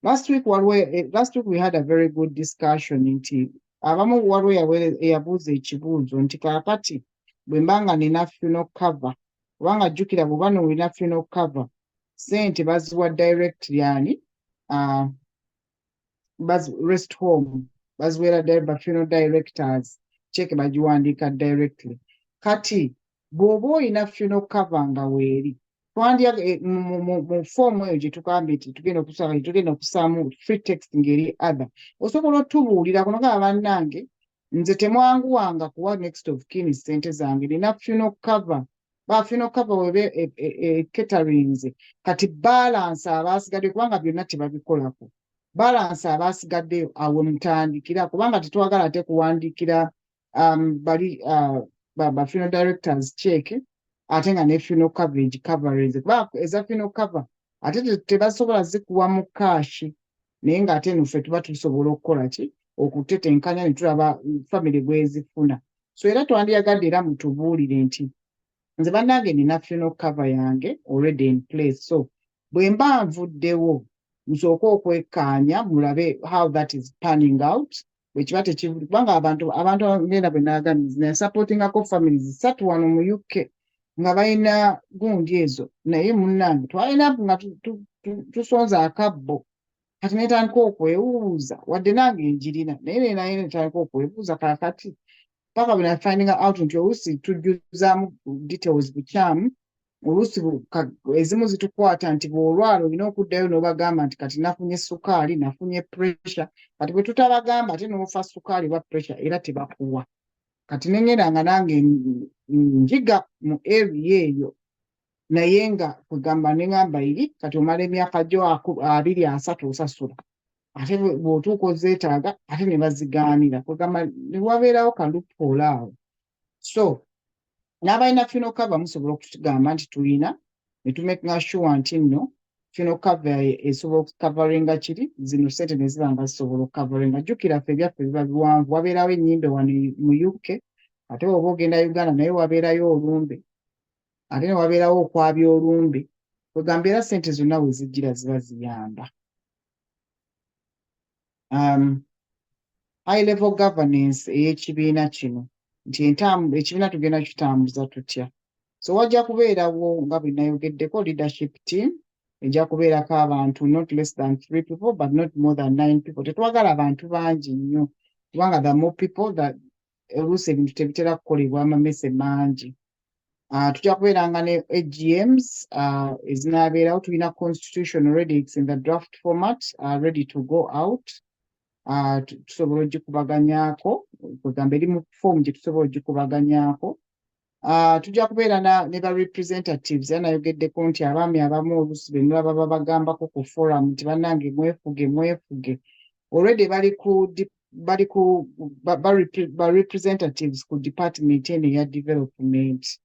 Last week we had a very good discussion nti abamu waliwo eyabuuza ekibuuzo nti kaakati bwe mbanga nina funeral cover kubanga jjukira bw'oba n'olina funeral cover ssente baziwa directly ani rest home baziweera ba funeral directors check bagiwandiika directly. Kati bw'oba olina funeral cover nga weeri mu foomu eyo gye tugambye nti tugenda okusaamu free text ngeri other osobola otubuulira kunogaba bannange nze temwanguwanga kuwa next of kin ssente zange nina funeral cover ba funeral cover webe caterings kati balance abasigadde kubanga byonna tebabikolako balance abasigadde awo mutandikira kubanga tetwagala ate kuwandiikira bali ba funeral directors check ate nga ne funeral coverage coverage eza funeral cover ate tebasobola zikuwa mu kaashi naye ng'ate nuffe tuba tusobola okukola ki okutetenkanya ne tulaba family bwezifuna. So era twandiyagadde era mutubuulire nti nze bannange nina funeral cover yange already in place so bwe mba nvuddewo musooke okwekkaanya mulabe how that is panning out bwekiba tekivudde kubanga abantu ngenda bwe naagambye supportingako families 3 wano mu UK nga balina gundi ezo naye munnange twalina nga tusonza akabbo kati netandika okwewuuza wadde nange njirina naye netandika okwebuuza kaakati paka bwe nafindinga out nti oluusi tujjuzaamu details bukyamu oluusi ezimu zitukwata nti bw'olwala olina okuddayo n'obagamba nti kati nafunye sukaali nafunye pressure kati bwe tutabagamba ate n'ofa sukaali bwa pressure era tebakuwa kati nengenda nga nange njiga mu area eyo naye nga kugamba neŋŋamba iri kati omala emyaka gyo 2-3 osasula ate bw'otuuka ozeetaaga ate ne bazigaanira kugamba ne wabeerawo kalupoola awo. So n'abalina funeral cover musobola okutugamba nti tulina ne tumakinga sure nti nno funeral cover esobola okukavaringa kiri zino ssente ne ziba nga zisobola okukavaringa. Jjukira ffe ebyaffe biba biwanvu wabeerawo ennyimbe wano mu UK ate bw'oba ogenda Uganda naye wabeerayo olumbe ate ne wabeerawo okwabya olumbe kwegamba era ssente zonna we zijjira ziba ziyamba. High level governance ey'ekibiina kino nti ekibiina tugenda kitambuza tutya. So wajja kubeerawo nga bwe nayogeddeko leadership team ejja kubeerako abantu not less than 3 people but not more than 9 people. Tetwagala abantu bangi nnyo kubanga the more people that oluusi ebintu tebitera kukolebwa amamese mangi. Tujja kubeeranga ne AGMs ezinaabeerawo. Tulina constitution already, it's in the draft format, ready to go out. Tusobola ogikubaganyaako kugamba eri mu form gye tusobola ogikubaganyaako. Tujja kubeera ne ba representatives nayogeddeko nti abaami abamu oluusi be mulaba babagambako ku forum nti bannange mwefuge already bali ku representatives ku department eno eya development.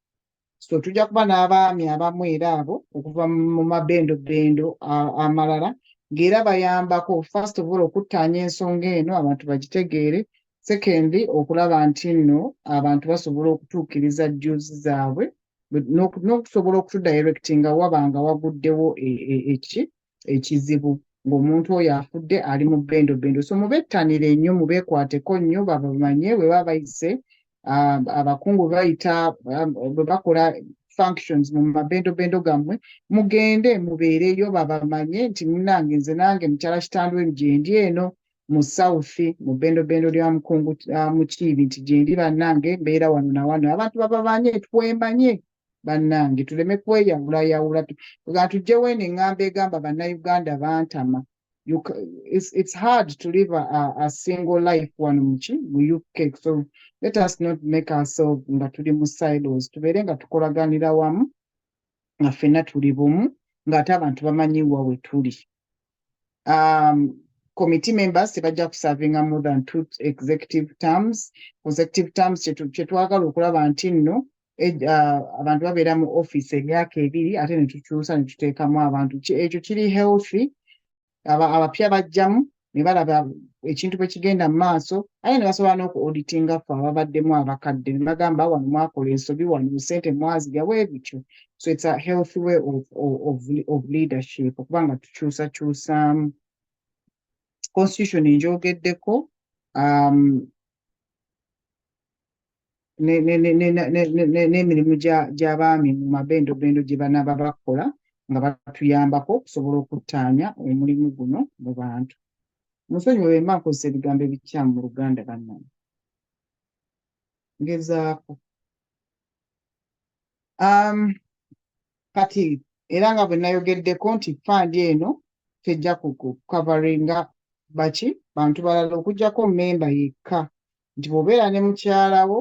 So tujja kuba n'abaami abamu era abo okuva mu mabendobendo amalala ng'era bayambako first of all okuttaanya ensonga eno abantu bagitegeere, secondly okulaba nti nno abantu basobola okutuukiriza dues zaabwe n'okusobola okutudirectinga wabanga waguddewo ekizibu ng'omuntu oyo afudde ali mu bendobendo. So mubettanire nnyo, mubeekwateko nnyo, babamanye bwe baba bayise abakungu bayita bwe bakola functions mu mabendobendo gammwe, mugende mubeereyo babamanye nti munnange nze nange mukyala Kitandwe gyendi eno mu South mu bendobendo lya Mukungu mu Kiibi nti gyendi bannange mbeera wano na wano. Abantu babamanye twemanye bannange tuleme kweyawulayawula nga tujjewo eno eŋŋamba egamba bannayuganda bantama. It's hard to live a single life wano mu UK. So let us not make ourselves nga tuli mu silos. Tubeere nga tukolaganira wamu nga ffenna tuli bumu ng'ate abantu bamanyiwa we tuli. Committee members tebajja kuservinga more than 2 executive terms. Consecutive terms kye twagala okulaba nti nno abantu babeera mu office emyaka 2 ate ne tukyusa ne tuteekamu abantu. Ekyo kiri healthy. Abapya bajjamu ne balaba ekintu bwe kigenda mu maaso ate ne basobola n'oku-auditinga ffe ababaddemu abakadde ne bagamba wano mwakola ensobi, wano ssente mwaziga bwebityo. So it's a healthy way of leadership okuba nga tukyusakyusaamu. Constitution enjogeddeko n'emirimu gy'abaami mu mabendobendo gye banaaba bakola nga batuyambako okusobola okuttaanya omulimu guno mu bantu. Musonyiwe bwe mba nkozesa ebigambo ebikyamu mu Luganda bannange. Ngezaako. Kati era nga bwe nayogeddeko nti fandi eno tejja kukavaringa bantu balala okuggyako memba yekka, nti bw'obeera ne mukyalawo,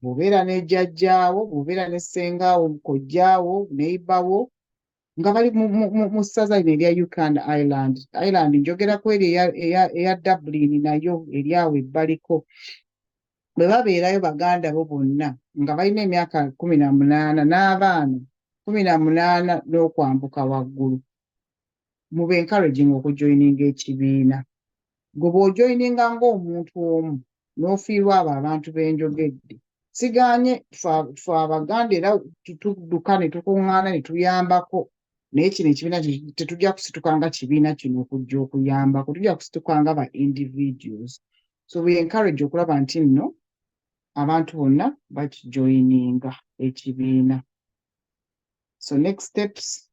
bw'obeera ne jjajjaawo, bw'obeera ne ssengaawo, kojjaawo, neighbour nga bali mu ssaza lino erya Uganda Island njogerako eri eya Dublin nayo eri awo ebbaliko. Bwe babeerayo baganda bo bonna nga balina emyaka 18 n'abaana 18 n'okwambuka waggulu, mube encouraging okujoininga ekibiina. Gwe bw'ojoininga ng'omuntu omu n'ofiirwa abo abantu benjogedde, sigaanye ffe Abaganda era tudduka ne tukuŋŋaana ne tuyambako. Naye kino ekibiina tetujja kusituka nga kibiina kino okujja okuyambako, tujja kusituka nga ba individuals. So we encourage okulaba nti nno abantu bonna bakijoininga ekibiina. So next steps,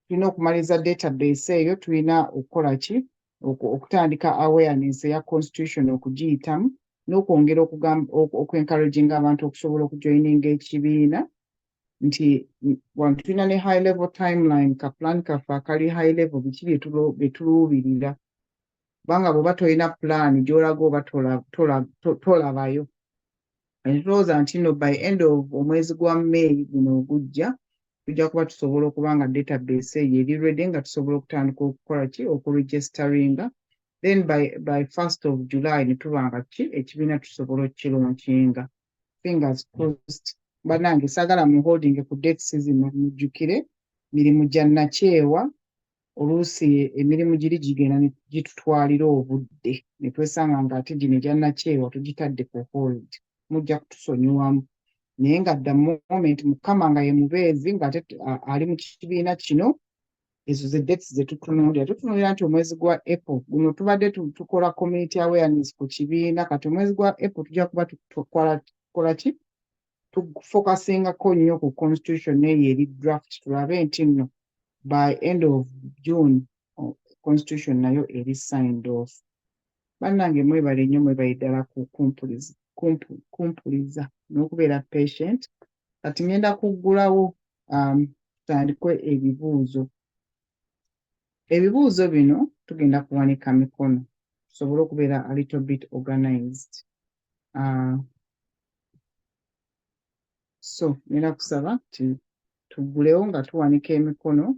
tulina okumaliza database eyo, tulina okukola ki? Okutandika awareness ya constitution okugiyitamu n'okwongera okwencouraginga abantu okusobola okujoininga ekibiina. Nti tulina ne high level timeline ka plan kaffe akali high level biki bye tuluubirira. Kubanga bw'oba tolina plan gy'olaga oba tolabayo. Tulowooza nti nno by end of omwezi gwa May guno ogujja tujja kuba tusobola okuba nga database eyo eri ready nga tusobola okutandika okukola ki? Okuregisteringa. Then by 1st of July ne tuba nga ekibiina tusobola okukirunkinga. Fingers crossed. Bannange saagala mu holding ku dates zino mujjukire mirimu gya nakyewa oluusi emirimu giri gigenda gitutwalira obudde ne twesanga nga ate gino egya nakyewa tugitadde ku hold. Mujja kutusonyiwamu naye nga the moment Mukama nga ye mubeezi ng'ate ali mu kibiina kino, ezo ze dates ze tutunuulira nti omwezi gwa April guno tubadde tukola community awareness ku kibiina, kati omwezi gwa April tujja kuba tukola ki, tufocusingako nnyo ku constitution eyo eri draft, tulabe nti nno by end of June constitution nayo eri signed off. Bannange mwebale nnyo, mwebale ddala kumpuliza n'okubeera patient. Kati ngenda kuggulawo tutandikwe ebibuuzo. Ebibuuzo bino tugenda kuwanika mikono tusobole okubeera a little bit organized. So ngenda kusaba tuggulewo nga tuwanika emikono,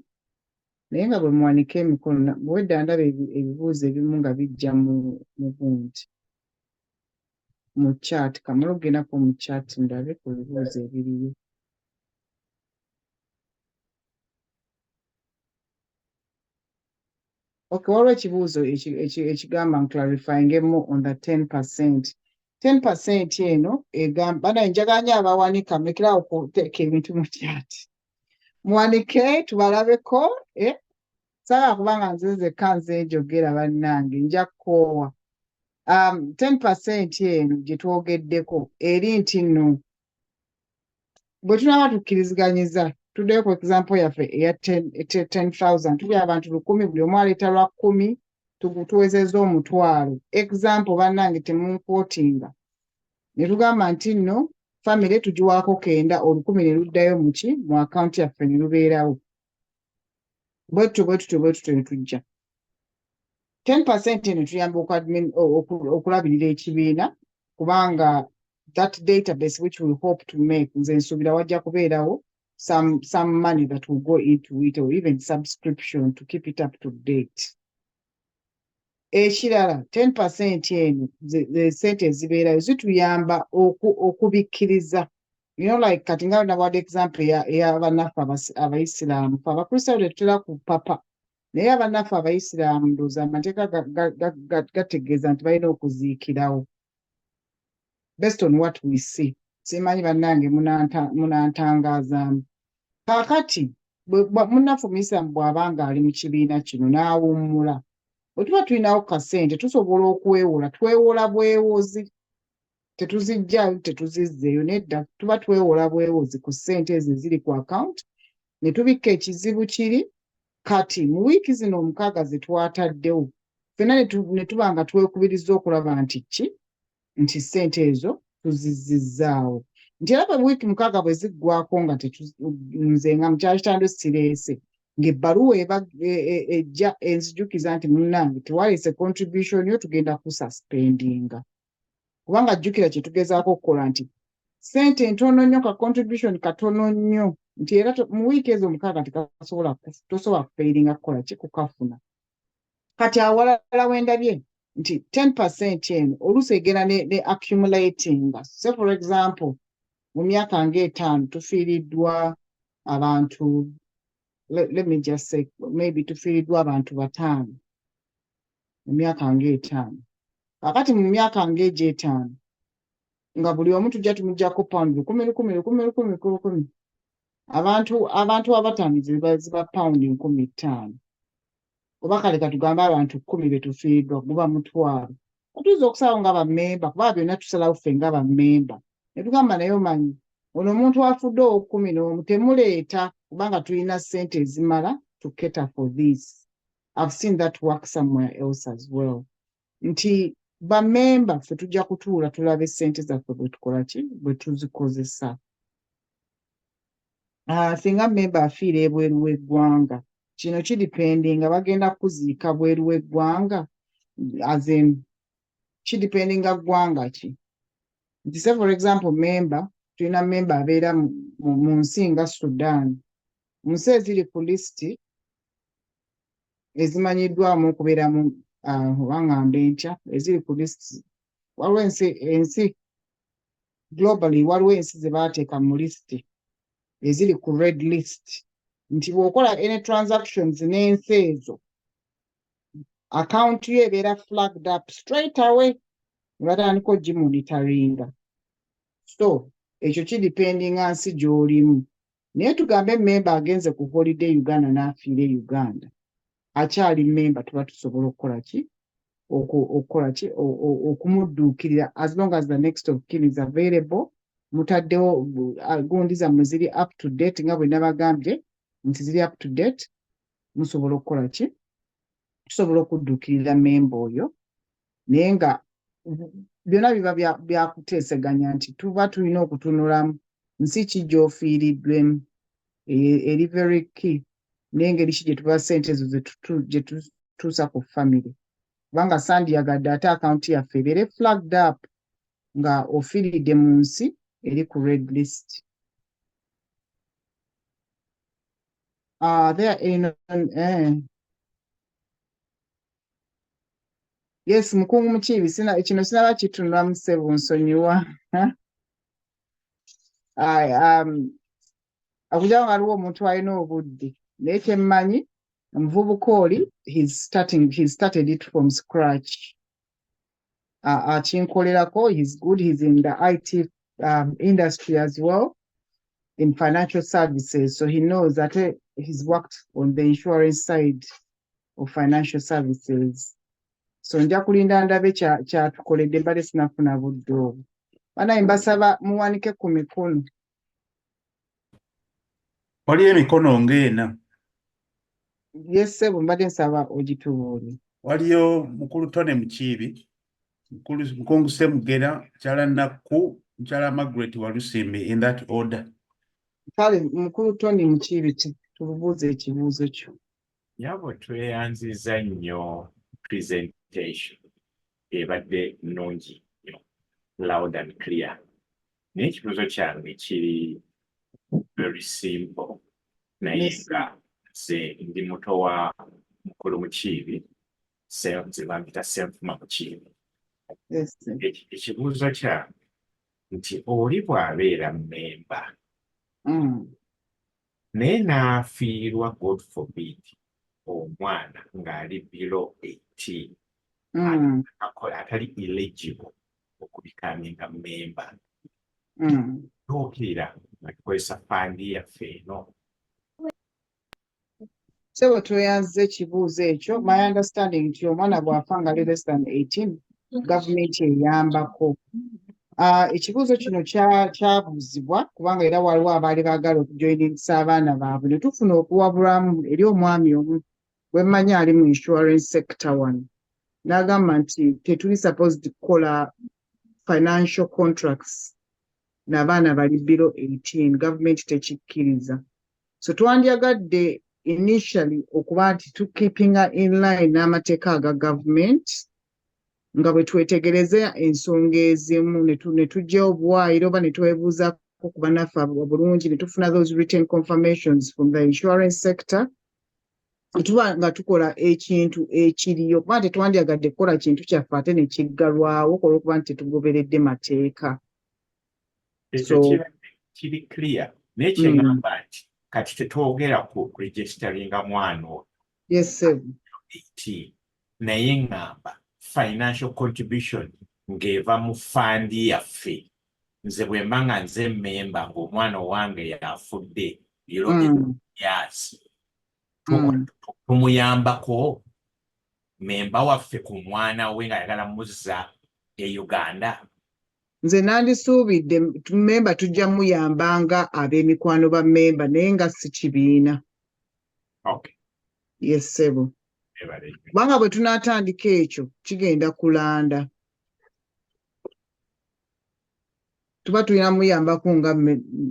naye nga bwe muwanika emikono bwedda ndaba ebibuuzo ebimu nga bijja mu bundi mu chat. Kamala okugendako mu chat ndabe ku bibuuzo ebiriyo. Okay, waliwo ekibuuzo ekigamba clarifying more on the 10%. 10% eno egamba naye njagala nnyo abawanika mulekerawo okuteeka ebintu mu chat. Muwanike tubalabeko, sawa kubanga nze nzekka nze njogera bannange nja kukoowa. 10% eno gye twogeddeko eri nti nno bwe tunaba tukkiriziganyiza, tuddeyo ku example yaffe eya 10,000 tuli abantu 100, buli omu aleeta lwa 10, tuwezezza omutwalo. Example bannange temunkwotinga. Ne tugamba nti nno family tugiwaako 9, 10 ne luddayo mu account yaffe ne lubeerawo. Bwe tutyo ne tujja. 10% eno tuyamba okulabirira ekibiina kubanga that database which we hope to make, nze nsuubira wajja kubeerawo some money that will go into it, or even subscription to keep it up to date. Ekirala 10% eno sente ezibeerayo zituyamba okubikkiriza. You know, like kati nga nawadde example y'abannaffe Abayisiraamu, Abakristaayo tetutera ku papa, naye abannaffe Abayisiraamu ndowooza amateeka gategeeza nti balina okuziikirawo based on what we see. Simanyi bannange munantangazaamu. Kaakati munnaffe Omuyisiraamu bw'abanga ali mu kibiina kino n'awummula, bwe tuba tulinawo kasente tusobola okwewola, twewola bwewozi. Tetuzijjaayo tetuzizzeeyo, nedda tuba twewola bwewozi ku ssente ezo eziri ku account, ne tubikka ekizibu kiri. Kati mu wiiki zino 6 ze twataddewo, ffenna ne tuba nga twekubiriza okulaba nti ssente ezo tuzizzaawo. Nti era mu wiiki 6 bwe ziggwako nga nze nga mukyala Kitandwe sireese, ng'ebbaluwa ejja enzijukiza nti munnange tewaleese contribution yo tugenda kususpendinga. Kubanga jjukira kye tugezaako okukola nti ssente ntono nnyo, ka contribution katono nnyo, nti era mu wiiki ezo 6 tosobola kufeiringa kukola ki, kukafuna. Kati awalala wendabye nti 10% eno oluusi egenda ne accumulating. So for example, mu myaka nga5 tufiiriddwa abantu, let me just say maybe tufiiriddwa abantu 5 mu myaka nga5. Kakati mu myaka nga5 nga buli omu tujja tumuggyako pound 10,000 abantu 5 ziba pound 15,000. Oba kale katugambe abantu 10 be tufiiriddwa guba mutwalo. Tuyinza okusalawo nga bammemba kuba byonna tusalawo ffe nga bammemba. Ne tugamba naye omanyi ono omuntu afudde 11 temuleeta kubanga tulina ssente ezimala to cater for this. I've seen that work somewhere else as well. Nti bammemba ffe tujja kutuula tulabe ssente zaffe bwe tukola ki, bwe tuzikozesa. Singa mmemba afiira ebweru w'eggwanga, kino kidipendinga bagenda kuziika bweru w'eggwanga, kidipendinga ggwanga ki. Nti say for example member, tulina member abeera mu nsi nga Sudan, mu nsi eziri ku lisiti ezimanyiddwamu okubeeramu obangambe ntya eziri ku lisiti. Waliwo ensi globally, waliwo ensi ze baateeka mu lisiti eziri ku red list, nti bw'okola any transactions n'ensi ezo, account yo ebeera flagged up straight away, ne batandika ogimonitoringa. So ekyo kidipendinga nsi gy'olimu. Naye tugambe memba agenze ku holiday Uganda n'afiira e Uganda, akyali memba tuba tusobola okukola ki okumudduukirira as long as the next of kin is available. Mutaddewo gundi zammwe ziri up to date nga bwe nabagambye nti ziri up to date, musobola okukola ki, tusobola okudduukirira memba oyo. Naye nga byonna biba byakuteeseganya nti tuba tulina okutunulamu nsi ki gy'ofiiriddwemu, eri very key, n'engeri ki gye tuba ssente ezo gye tutuusa ku family. Kubanga sandiyagadde ate akawunti yaffe ebeere flagged up nga ofiiridde mu nsi eri ku red list. Yes, Mukungu Mukiibi, kino sinaba kitunulamu ssebo, nsonyiwa. Okujja nga waliwo omuntu alina obudde, naye kyemmanyi omuvubuka oli he started it from scratch. Akinkolerako, he's good, he's in the IT industry as well, in financial services, so he knows that he's worked on the insurance side of financial services. So nja kulinda ndabe kyatukoledde mbadde sinafuna budde obwo. Banaye mbasaba muwanike ku mikono. Waliyo emikono ng'ena. Yes, sebo mbadde nsaba ogitubuulire. Waliyo mukulu Tone Mukiibi, Mukungu Ssemugera, Mukyala Nakku, Mukyala Margaret Walusimbi, in that order. Kale mukulu Tony Mukiibi, tubuuze ekibuuzo kyo. Yabo tweyanziza nnyo presentation ebadde nnungi nnyo, loud and clear. Naye ekibuuzo kyange kiri very simple, naye nga nze ndi muto wa mukulu Mukiibi, nze bampita Ssenfuma Mukiibi. Ekibuuzo kyange nti oli bw'abeera memba naye n'afiirwa, God forbid, omwana ng'ali below 18, atali eligible okubikaminga memba, tuukirira nga tukozesa fandi yaffe eno. Sebo tweyanziza ekibuuzo ekyo. My understanding nti omwana bw'afa nga ali less than 18, gavumenti eyambako. Ekibuuzo kino kyabuuzibwa kubanga era waliwo abaali baagala okujoyininsa abaana baabwe, ne tufuna okuwabulamu eri omwami omu gwe mmanyi ali mu insurance sector wano, n'agamba nti tetuli supposed kukola financial contracts n'abaana bali below 18, gavumenti tekikkiriza. So twandyagadde initially okuba nti tukeepinga in line n'amateeka aga gavumenti, nga bwe twetegereza ensonga ezimu ne tujja obuwaayiro oba ne twebuuzaako ku bannaffe bulungi, ne tufuna those written confirmations from the insurance sector, tuba nga tukola ekintu ekiriyo, kuba tetwandyagadde kukola kintu kyaffe ate ne kiggalwawo olw'okuba nti tetugoberedde mateeka. Ekyo kiri clear, naye kyengamba nti kati tetwogera ku registeringa mwana oyo. Yes, sir. Naye ngamba financial contribution ng'eva mu fandi yaffe. Nze bwe mba nga nze memba ng'omwana owange yafudde years, tumuyambako memba waffe ku mwana we ng'ayagala muzza e Uganda. Nze nandisuubidde memba tujja muyambanga ab'emikwano ba memba naye nga si kibiina. Okay. Yes, sebo. Kubanga bwe tunaatandika ekyo kigenda kulanda. Tuba tulina muyambako nga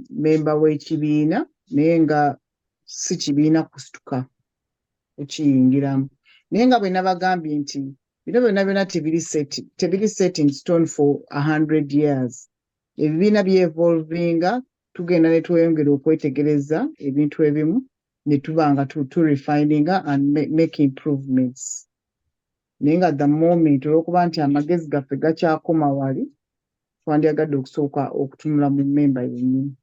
memba w'ekibiina naye nga si kibiina kusituka okiyingiramu. Naye nga bwe nabagambye nti bino byonna byonna tebiri set in stone for 100 years. Ebibiina byevolvinga, tugenda ne tweyongera okwetegereza ebintu ebimu ne tuba nga refininga and make improvements. Naye nga the moment olw'okuba nti amagezi gaffe gakyakoma wali, twandyagadde okusooka okutunula mu memba yennyini.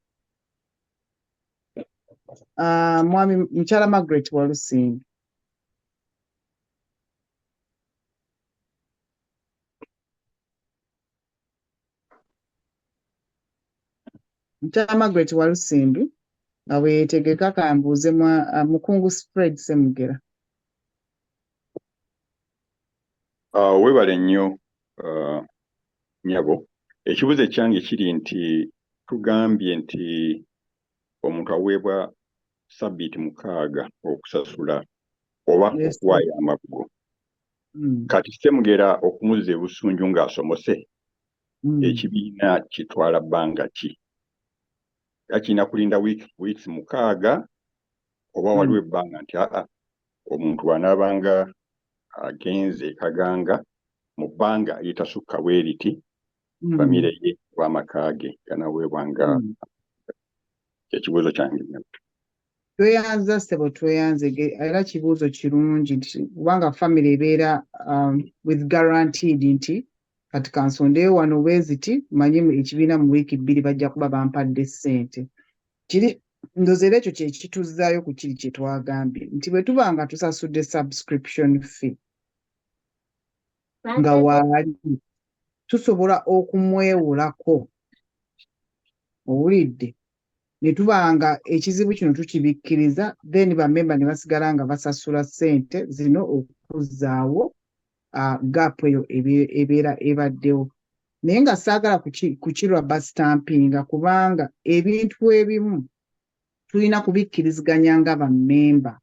Mwami Mukyala Margaret Walusimbi. Mukyala Margaret Walusimbi nga bweyetegeka kambuuze Mukungu spread Semugera. Weebale nnyo nnyabo. Ekibuuzo ekyange kiri nti tugambye nti omuntu aweebwa sabbiiti 6 okusasula oba okuwaayo amabugo. Kati Semugera okumuzza e Busunju ng'asomose ekibiina kitwala bbanga ki? Kirina kulinda weeks 6 oba waliwo ebbanga nti omuntu bw'anaabanga agenze Kaganga mu bbanga eritasukka bwe riti famire ye w'amaka ge ganaweebwanga. Ekibuuzo kyange. Tweyanza ssebo tweyanze era kibuuzo kirungi nti kubanga famire ebeera with guaranteed nti kati kansondeyo wano bweziti manyi ekibiina mu wiiki 2 bajja kuba bampadde ssente. Ndoza era ekyo kye kituzaayo ku kiri kye twagambye nti bwe tuba nga tusasudde subscription fee nga waali tusobola okumwewulako, owulidde, ne tuba nga ekizibu kino tukibikkiriza then bammemba ne basigala nga basasula ssente zino okuzzaawo gap eyo ebeera ebaddewo. Naye nga saagala kukirwa bastampinga kubanga ebintu ebimu tulina kubikkiriziganya nga bammemba.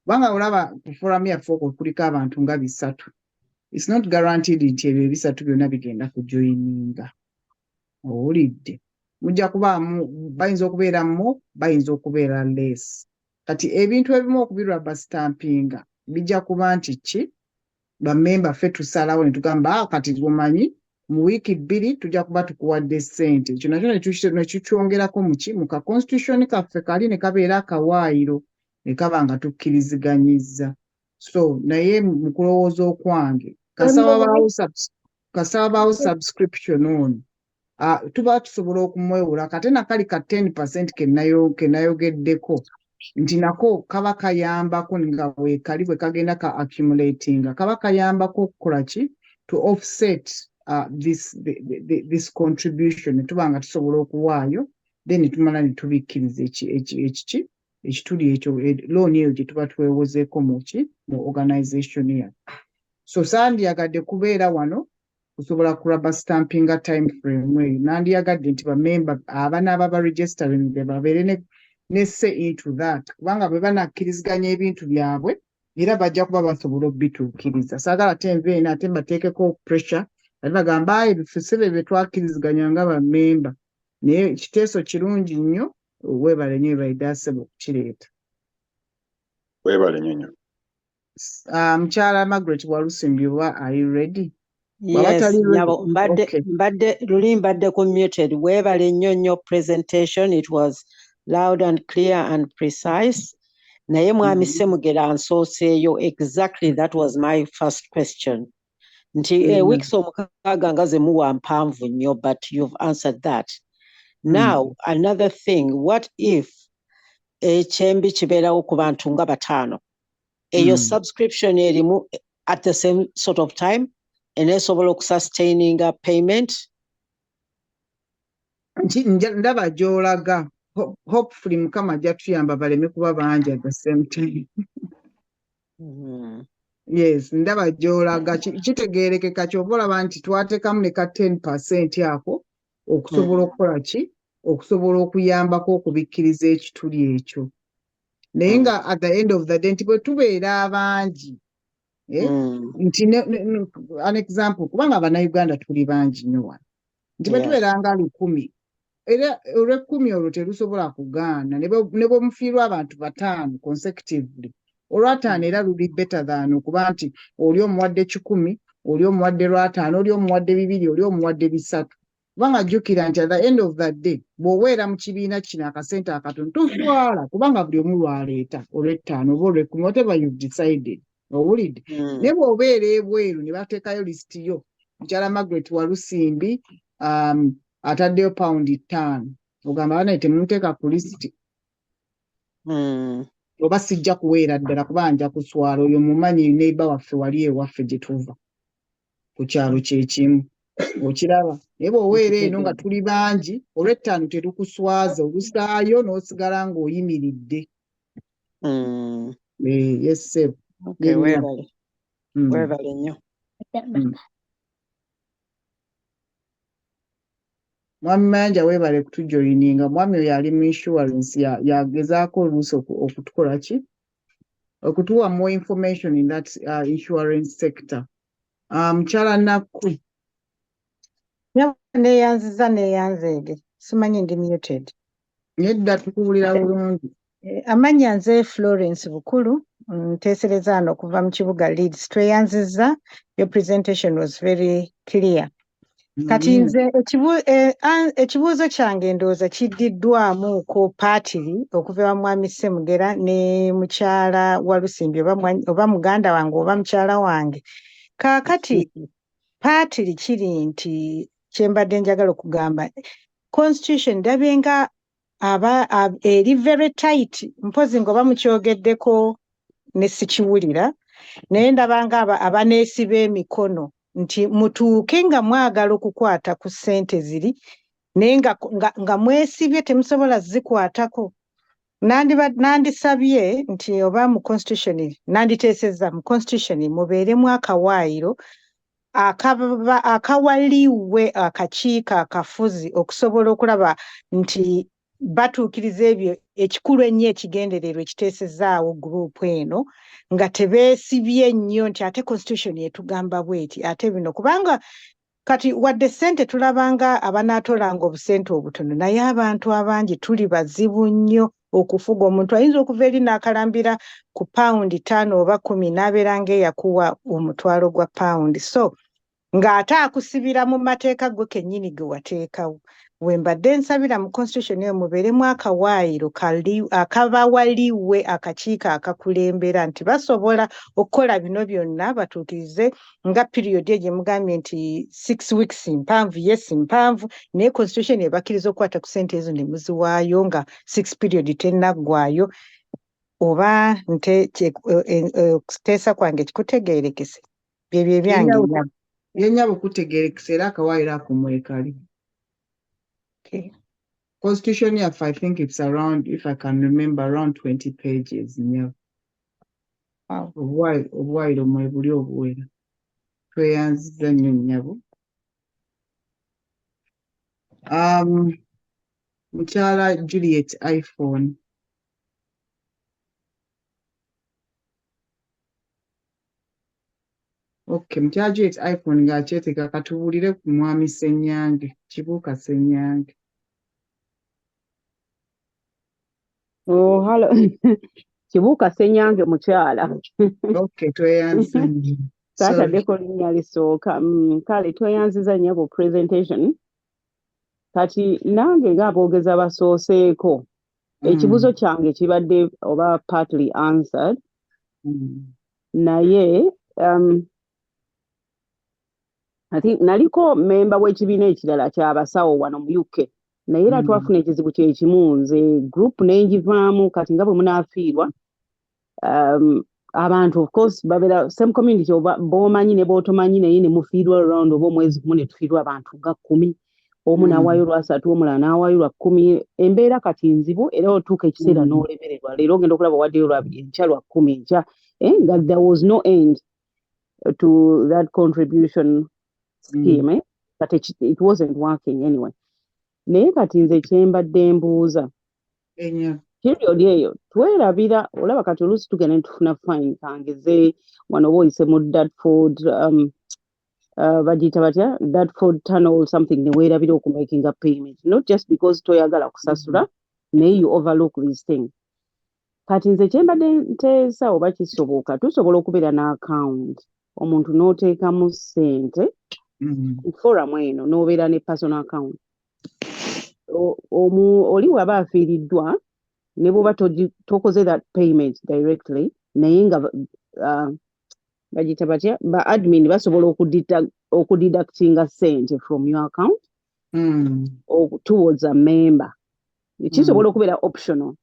Kubanga olaba ku foramu yaffe okwo kuliko abantu nga 3. It's not guaranteed nti ebyo 3 byonna bigenda kujoyininga. Owulidde? Mujja kubaamu bayinza okubeeramu bayinza okubeera less. Kati ebintu ebimu okubirwa bastampinga bijja kuba nti ki? Bammemba ffe tusalawo ne tugamba kati omanyi mu wiiki 2 tujja kuba tukuwadde ssente. Ekyo nakyo ne kikyongerako mu ka constitution kaffe kali ne kabeera akawaayiro ne kaba nga tukkiriziganyizza. So naye mu kulowooza okwange kasabaawo subscription ono tuba tusobola okumwewula kate nakali ka 10% kenayogeddeko nti nako kaba kayambako nga weekali bwe kagenda ka accumulatinga kaba kayambako okukola ki to offset this contribution tuba nga tusobola okuwaayo then tumala ne tubikkiriza ekituli ekyo looni eyo gye tuba twewozeeko mu organization ya. So sandyagadde kubeera wano kusobola kuraba stampinga time frame eyo nandyagadde nti bammemba abanaaba baregistering babeere nesse into that kubanga bwe banakkiriziganya ebintu byabwe era bajja kuba basobola okubituukiriza. Saagala ate nveena ate mbateekeko pressure ate bagamba ebifusebe bye twakkiriziganya nga bammemba naye kiteeso kirungi nnyo. Weebale nnyo baidasebo okukireeta. Weebale nnyo. Mukyala Margaret Walusimbi, are you ready? Yes, nyabo mbadde commuted. Weebale nnyo presentation. It was loud and clear and precise. Naye mwami Semugera ansooseeyo exactly that was my first question. Nti weeks omukaaga nga ze muwa mpanvu nnyo but you've answered that. Now, another thing, what if ekyembi kibeerawo ku bantu nga 5? Eyo subscription erimu at the same sort of time enesobola okusustaining a payment? Ndaba gy'olaga. Hopefully Mukama ajja tuyamba baleme kuba bangi at the same time. Yes, ndaba gy'olaga kitegeerekeka ky'oba olaba nti twateekamu ne ka 10% ako okusobola okukola ki? Okusobola okuyambako okubikkiriza ekituli ekyo. Naye nga at the end of the day nti bwe tubeera abangi nti an example kubanga Abannayuganda tuli bangi nnyo wano nti bwe tubeera nga 100 era olw'ekkumi olwo terusobola kugaana ne bwe mufiirwa abantu 5 consecutively olw'ataano era luli better than okuba nti oli omuwadde 10 oli omuwadde 5 oli omuwadde 2 oli omuwadde 3 kubanga jjukira nti at the end of the day bw'oweera mu kibiina kino akasente akatono toswala kubanga buli omu lwaleeta olw'ettaano oba olw'ekkumi whatever you've decided. Owulidde? Naye bw'obeera ebweru ne bateekayo lisiti yo mukyala Margaret Walusimbi ataddeyo £5 ogamba banaye temunteeka ku lisiti oba sijja kuweera ddala kuba nja kuswala oyo mumanyi neighbor waffe wali ewaffe gye tuva ku kyalo kye kimu okiraba naye bw'oweera eno nga tuli bangi olw'ettaano terukuswaza olusaayo n'osigala ng'oyimiridde. Yes sir. Okay, weebale nnyo. Mwami Mayanja weebale kutujoyininga. Mwami oyo ali mu insurance yagezaako oluusi okutukola ki? Okutuwa more information in that insurance sector. Mukyala Nakku. Neyanzeege. Simanyi ndi muted. Nedda tukubulira bulungi. Amannya nze Florence Bukulu. Nteesereza hano okuva mu kibuga Leeds. Tweyanziza. Your presentation was very clear. Kati nze ekibuuzo kyange ndowooza kiddiddwamuuko paatiri okuva ewa mwami Ssemugera ne mukyala Walusimbi oba muganda wange oba mukyala wange. Kaakati paatiri kiri nti kyembadde njagala okugamba constitution ndabye nga eri very tight mpozi ng'oba mukyogeddeko ne sikiwulira naye ndabanga abaneesiba emikono nti mutuuke nga mwagala okukwata ku ssente ziri naye nga mwesibye temusobola zikwatako. Nandisabye nti oba mu constitution nanditeesezza mu constitution mubeeremu akawaayiro akawaliwe akakiiko akafuzi okusobola okulaba nti batuukiriza ebyo ekikulu ennyo ekigendererwa ekiteesezaawo guruupu eno nga tebeesibye nnyo nti ate constitution yetugamba bweti ate bino kubanga kati wadde ssente tulabanga abanaatolanga obusente obutono naye abantu abangi tuli bazibu nnyo okufuga. Omuntu ayinza okuva eri n'akalambira ku pawundi 5 oba 10 n'abeera ng'eyakuwa omutwalo gwa pawundi so ng'ate akusibira mu mateeka gwe kennyini ge wateekawo. We mbadde nsabira mu constitution eyo mubeeremu akawaayiro akabawaliwe akakiiko akakulembera nti basobola okukola bino byonna batuukirize nga period egyo mugambye nti 6 weeks mpanvu yes mpanvu naye constitution ebakkiriza okukwata ku ssente ezo ne muziwaayo nga 6 period tennaggwayo oba okuteesa kwange kikutegeerekese byebyo ebyange yennyabo kutegeerekese era akawaayiro ako mwekali. Okay. Constitution yaffe, I think it's around, if I can remember, around 20 pages. Yeah. Wow. Obwairo mwebuli obuwera. Tweyanziza nnyo nnyabo. Mukyala Juliet iPhone. Okay, mukyala Juliet iPhone ng'akyeteeka katubuulire ku mwami Ssenyange, Kibuuka Ssenyange. Oh, hello. Kibuuka Ssenyange mukyala. Okay, tweyanziza nnyo. Saataddeko linnya lisooka. Kale tweyanziza nnyo ku presentation. Kati nange ng'aboogezi abasooseeko. Ekibuuzo kyange kibadde oba partly answered. Naye ati naliko memba w'ekibiina ekirala ky'abasawo wano mu UK naye era twafuna ekizibu kyekimu nze group n'engivaamu kati nga bwe munaafiirwa abantu of course babeera same community oba b'omanyi ne b'otomanyi naye ne mufiirwa around oba omwezi gumu ne tufiirwa abantu nga 10 omu n'awaayo lwa 3 omulala n'awaayo lwa 10 embeera kati nzibu era otuuka ekiseera n'olemererwa leero ogenda okulaba waddeyo lwa enkya lwa 10 enkya nga there was no end to that contribution scheme but it wasn't working anyway. Naye kati nze kyembadde mbuuza period eyo twerabira olaba kati oluusi tugenda ne tufuna fine kangeze wano oba oyise mu Dartford bagiyita batya Dartford tunnel or something ne weerabira okumakinga payment not just because toyagala kusasula naye you overlook these things. Kati nze kyembadde nteesa oba kisoboka tusobola okubeera n'account omuntu n'oteekamu ssente foramu eno n'obeera ne personal account oli waba afiiriddwa ne bw'oba tokoze that payment directly naye nga bagiyita batya ba admin basobola okudidactinga ssente from your account towards a member kisobola okubeera optional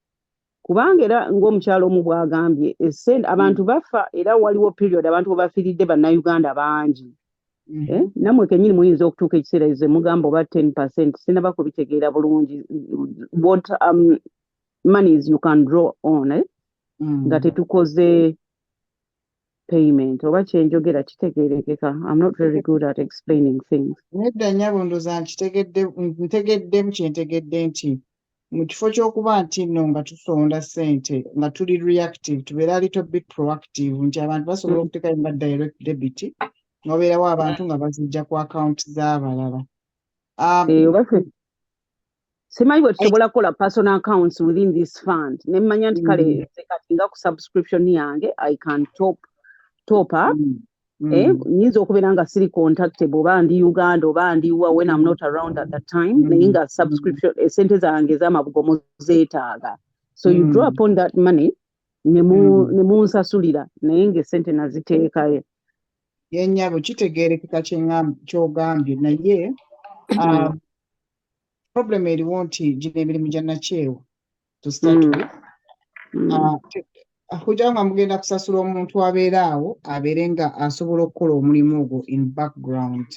kubanga era ng'omukyalo omu bw'agambye essente abantu bafa era waliwo period abantu bwe bafiiridde bannayuganda bangi Namwe kenyini muyinza okutuuka ekiseera ize mugamba oba 10% sinaba kubitegeera bulungi what monies you can draw on nga tetukoze payment oba kyenjogera kitegeerekeka. I'm not very good at explaining things. Nedda nnyabo ndowooza ntegeddemu kyentegedde nti mu kifo ky'okuba nti nno nga tusonda ssente nga tuli reactive tubeera a little bit proactive nti abantu basobola okuteekayo nga direct debit n'obeerawo abantu nga bazijja ku account z'abalala. Simanyi bwe tusobola kukola personal accounts within this fund ne mmanya nti kale kati nga ku subscription yange I can top up nyinza okubeera nga siri contactable oba ndi Uganda oba ndi wa when I'm not around at that time naye nga subscription esente zange z'amabugo muzeetaaga so you draw upon that money ne munsasulira naye ng'esente naziteekayo. Yennyabo kitegeerekeka ky'ogambye naye problem eriwo nti gino emirimu gya nakyewa to start with. Kujja nga mugenda kusasula omuntu abeera awo abeere nga asobola okukola omulimu ogwo in background.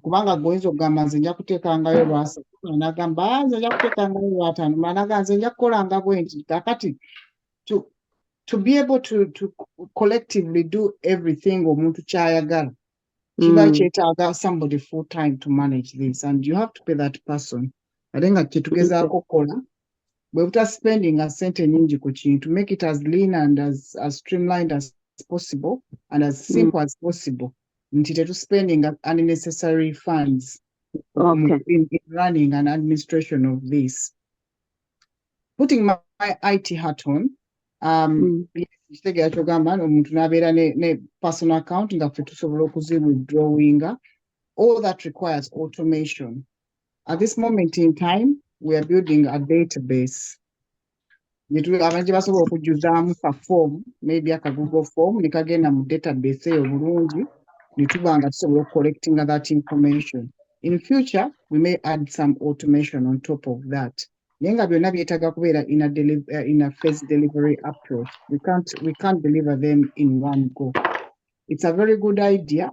Kubanga gwoyinza okugamba nze nja kuteekangayo lwasatu n'agamba nze nja kuteekangayo lwataano n'agamba nze nja kukolanga bwe nti kakati to be able to collectively do everything omuntu kyayagala kiba kyetaaga somebody full time to manage this and you have to pay that person. Ate nga kyetugezaako okukola bwe buta spending sente nyingi ku kintu make it as lean and as streamlined as possible and as simple as possible nti tetu spending unnecessary funds in running and administration of this. Putting my IT hat on kitegeera kyogamba omuntu n'abeera ne personal account nga ffe tusobola okuzi-withdrawinga. All that requires automation. At this moment in time, we are building a database. Abantu basobola okujjuzaamu ka form, maybe aka Google form, ne kagenda mu database eyo bulungi, ne tuba nga tusobola collecting that information. In future, we may add some automation on top of that. Nenga byonna byetaaga kubeera in a phase delivery approach. We can't deliver them in one go. It's a very good idea,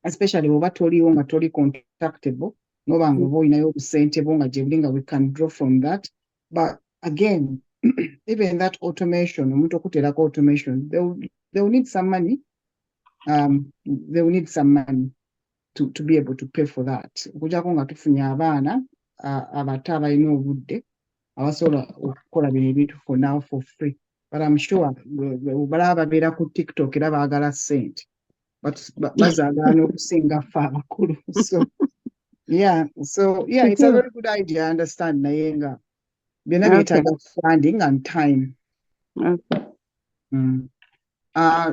especially oba toliwo nga toli contactable, noba nga oba olinayo obusente bwo nga gye nga we can draw from that. But again, even that automation, omuntu okuteerako automation, they will need some money. They will need some money to be able to pay for that. Okujjako nga tufunye abaana abato abalina obudde abasobola okukola bino ebintu for now for free. But I'm sure balaba babeera ku TikTok era baagala ssente bazaagala n'okusinga ffe abakulu. So it's a very good idea, I understand naye nga byonna byetaaga funding and time.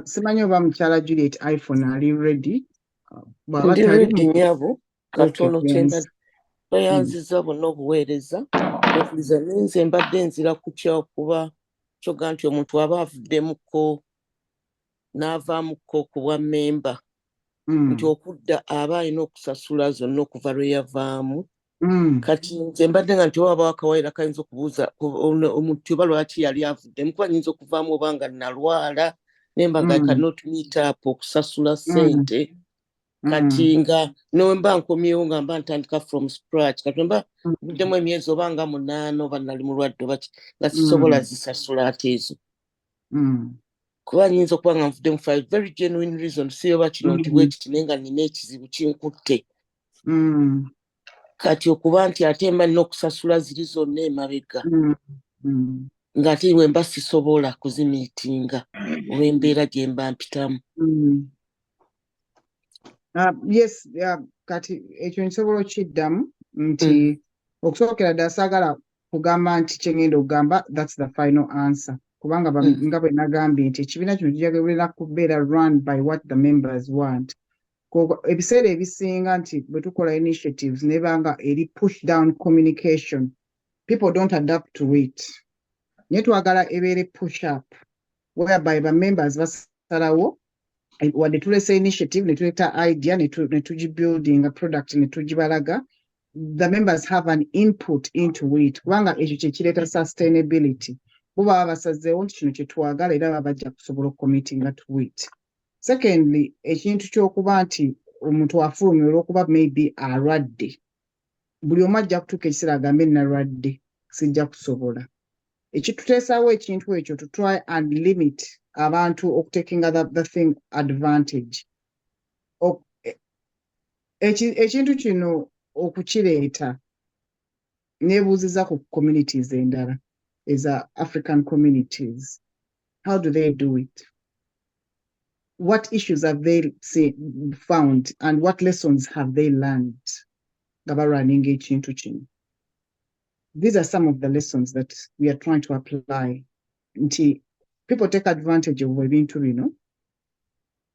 Simanyi oba mukyala Juliet iPhone ali ready? Ndi ready nyabo katono kyenda bayanziza bonna obuweereza okuliza nenze mbadde nzira kukya okuba kyoga nti omuntu aba avuddemuko n'avaamuko ku bwa memba nti okudda aba alina okusasula zonna okuva lwe yavaamu. Kati nze mbadde nga nti waba wakawaira kayinza okubuuza omuntu oba lwaki yali avuddemu kuba nyinza okuvaamu oba nga nalwala nemba nga I cannot meet up okusasula ssente. Kati nga nomba nkomyewo nga mba ntandika from scratch kati mba buddemu emyezi oba nga 8 oba nali mulwadde oba nga sisobola zisasula ate ezo kuba nyinza okuba nga nvuddemu for a very genuine reason si oba kino nti bwe kiti naye nga nina ekizibu kinkutte. Kati okuba nti ate mba nina okusasula ziri zonna emabega ng'ate we mba sisobola kuzimiitinga olw'embeera gye mba mpitamu. Yes, kati ekyo nsobola okiddamu nti okusookera ddala saagala kugamba nti kye ngenda okugamba that's the final answer. Kubanga nga bwe nagambye nti ekibiina kino kijagala kubeera run by what the members want. Ebiseera ebisinga nti bwe tukola initiatives nebanga eri push down communication, people don't adapt to it. Naye twagala ebeere push up whereby the members basalawo wadde tulese initiative ne tuleeta idea ne tugibuilding a product ne tugibalaga, the members have an input into it kubanga ekyo kye kireeta sustainability. Bo baba basazeewo nti kino kye twagala era baba bajja kusobola okucommittinga to it. Secondly, ekintu ky'okuba nti omuntu afulumye olw'okuba maybe alwadde. Buli omu ajja kutuuka ekiseera agambe nalwadde sijja kusobola. Ekituteesaawo ekintu ekyo to try and limit abantu okutekinga the thing advantage. Ekintu kino okukireeta neebuuziza ku communities endala eza African communities. How do they do it? What issues have they found and what lessons have they learned? Running ekintu kino. These are some of the lessons that we are trying to apply. People take advantage of ebintu bino.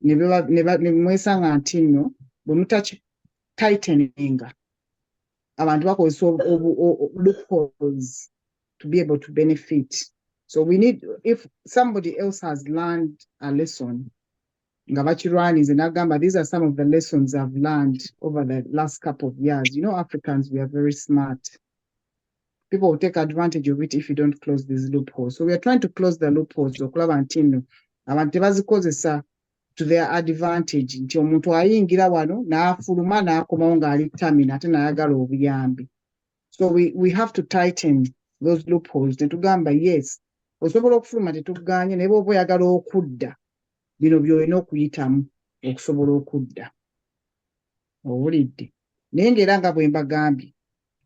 Mwesanga nti nno bwe mutaki tightening abantu bakozesa loopholes to be able to benefit. So we need, if somebody else has learned a lesson, these are some of the lessons I've learned over the last couple of years. You know, Africans, we are very smart. People will take advantage of it if you don't close these loopholes. So we are trying to close the loopholes. To their advantage. Nti omuntu ayingira wano n'afuluma n'akomawo ng'ali tamina ate n'ayagala obuyambi. So we have to tighten those loopholes. Tetugamba yes, osobola okufuluma tetugaanye naye bw'oba oyagala okudda bino by'olina okuyitamu okusobola okudda. Owulidde? Naye ng'era nga bwe mbagambye,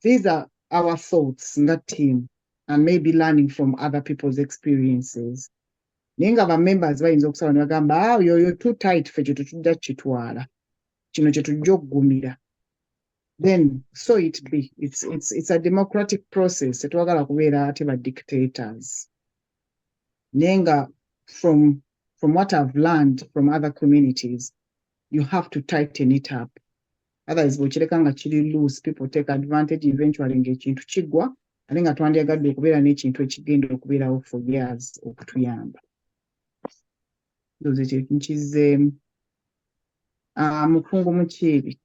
these are our thoughts nga team and maybe learning from other people's experiences. Nenga ba members bayinza okusaba ne bagamba you're too tight ffe kye tutujja kitwala kino kye tujja okugumira. Then so it be. It's a democratic process. Tetwagala kubeera ate ba dictators. Nenga from what I've learned from other communities, you have to tighten it up. Otherwise bw'okireka nga kiri loose, people take advantage eventually ng'ekintu kiggwa ate nga twandyagadde okubeera n'ekintu ekigenda okubeerawo for years okutuyamba. Mukungu Mukiibi.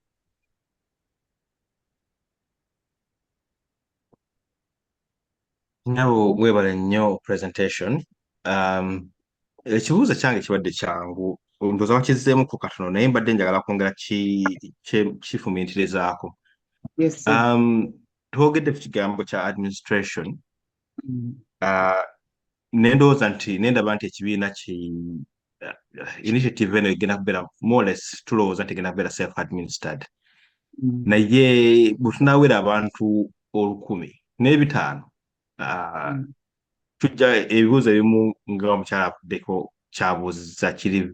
Nabo mwebale nnyo presentation. Ekibuuzo kyange kibadde kyangu ndowooza wakizzeemuku katono naye mbadde njagala kwongera kifumiitirizaako. Yes, twogedde ku kigambo kya administration. Nendowooza nendaba nti ekibiina initiative eno egenda kubeera more or less tulowooza nti egenda kubeera self administered. Naye bwe tunaawera abantu 1,500 tujja ebibuuzo ebimu nga omukyala avuddeko kyabuuziza kiri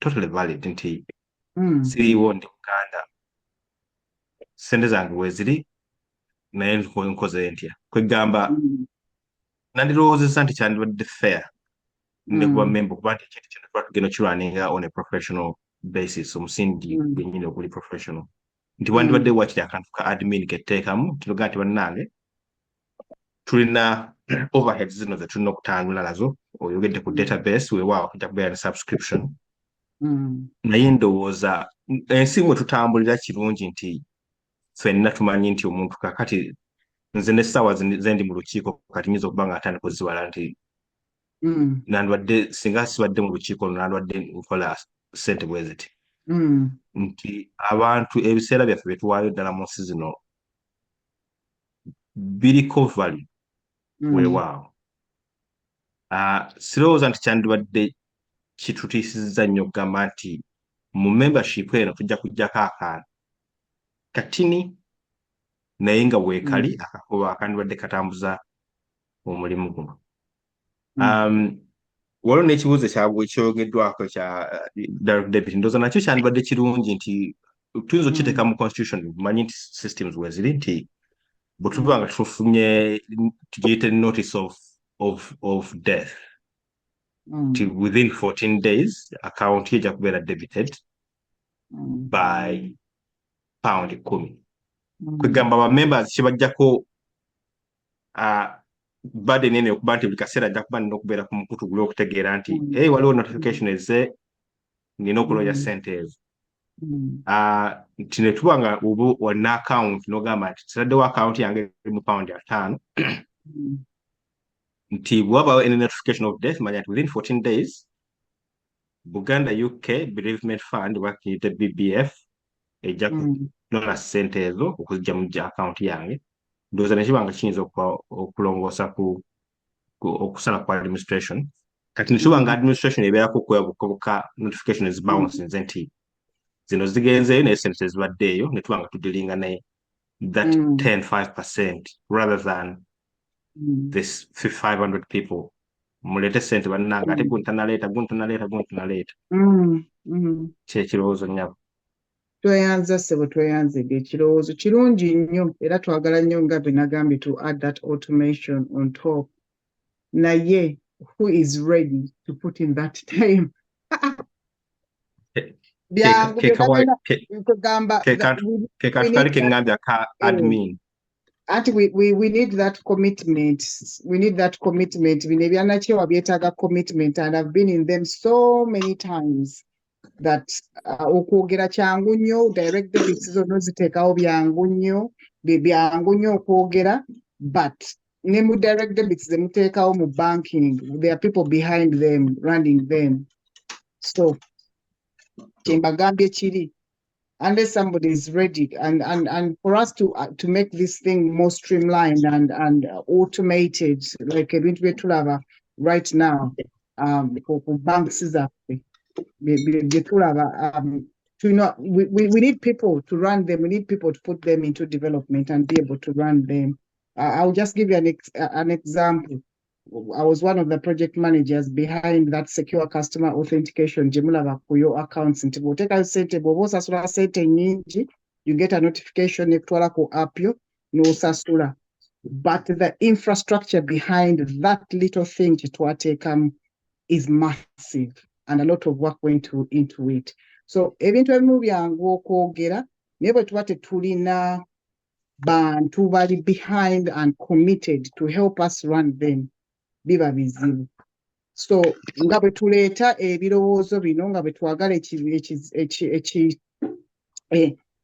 totally valid nti siriiwo ndi Buganda, sente zange weziri naye nkoze ntya. Kwegamba nandirowoozezza nti kyandibadde fair ne kuba member kuba nti ekintu kino tuba tugenda okirwaninga on a professional basis, omusindi gwennyini oguli professional. Nti wandibadde wakiri akantu ka admin ketteekamu tuloga nti bannange tulina overheads zino ze tulina okutambula nazo. Oyogedde ku database weewaawo kijja kubeera ne subscription. Naye ndowooza ensi mwe tutambulira kirungi nti ffenna tumanyi nti omuntu kakati nze n'essaawa ze ndi mu lukiiko kati nyinza okuba nga atandika okuziwala nti nandibadde singa sibadde mu lukiiko nandibadde nkola ssente bwe ziti. Nti abantu ebiseera byaffe bye tuwaayo ddala mu nsi zino biriko value weewaawo. Sirowooza nti kyandibadde kitutiisizza nnyo okugamba nti mu membership eno tujja kuggyako akantu katini naye nga weekali akakuba akandibadde katambuza omulimu guno. Waliwo n'ekibuuzo ekyogeddwako kya direct debit, ndowooza nakyo kyandibadde kirungi nti tuyinza okukiteeka mu constitution. Manyi nti systems weziri nti bwe tuba nga tufunye tugiyite notice of death within 14 days account ejja kubeera debited by £10. Kwegamba ba members kibajjako burden ene okuba nti buli kaseera ajja kuba nina okubeera ku mukutu guli okutegeera nti waliwo notification ezze nina okuloya ssente ezo. Nti ne tuba nga oba walina account n'ogamba nti kiraddewo account yange eri mu £5 nti bw'abaawo any notification of death manya nti within 14 days Buganda UK Bereavement Fund bakiyita BBF ejja kunola ssente ezo okuzijja mu account yange ndowooza nekibanga kiyinza okulongoosa okusala ku administration kati nekibanga administration ebeerako okwebukobuka notification ezibounce nze nti zino zigenzeeyo naye ssente tezibaddeeyo ne tubanga tudilinga naye that 10-5% rather than this 500 people mulete ssente bannange ate guntanaleeta kyekirowoozo nnyabo tweyanza ssebo tweyanzidde ekirowoozo kirungi nnyo era twagala nnyo nga bwe nagambye to add that automation on top naye who is ready to put in that time byangu kugamba kekatukali kengambya ka admin ati we need that commitment bino ebyanakyewa byetaaga commitment and I've been in them so many times that okwogera kyangu nnyo direct debits zonna ziteekawo byangu nnyo okwogera but ne mu direct debits zemuteekawo mu banking there are people behind them running them so kyembagambye kiri unless somebody is ready and for us to make this thing more streamlined and automated like ebintu byetulaba right now ku banks zaffe byetulaba we need people to run them, we need people to put them into development and be able to run them. I'll just give you an example. I was one of the project managers behind that secure customer authentication. Jemulaba ku your accounts nti bw'oteekayo ssente bw'oba osasula ssente nnyingi you get a notification ekutwala ku app yo n'osasula. But the infrastructure behind that little thing kyetwateekamu is massive and a lot of work went into it. So ebintu ebimu byangu okwogera naye bwe tuba tetulina bantu bali behind and committed to help us run them biba bizibu. So nga bwe tuleeta ebirowoozo bino nga bwe twagala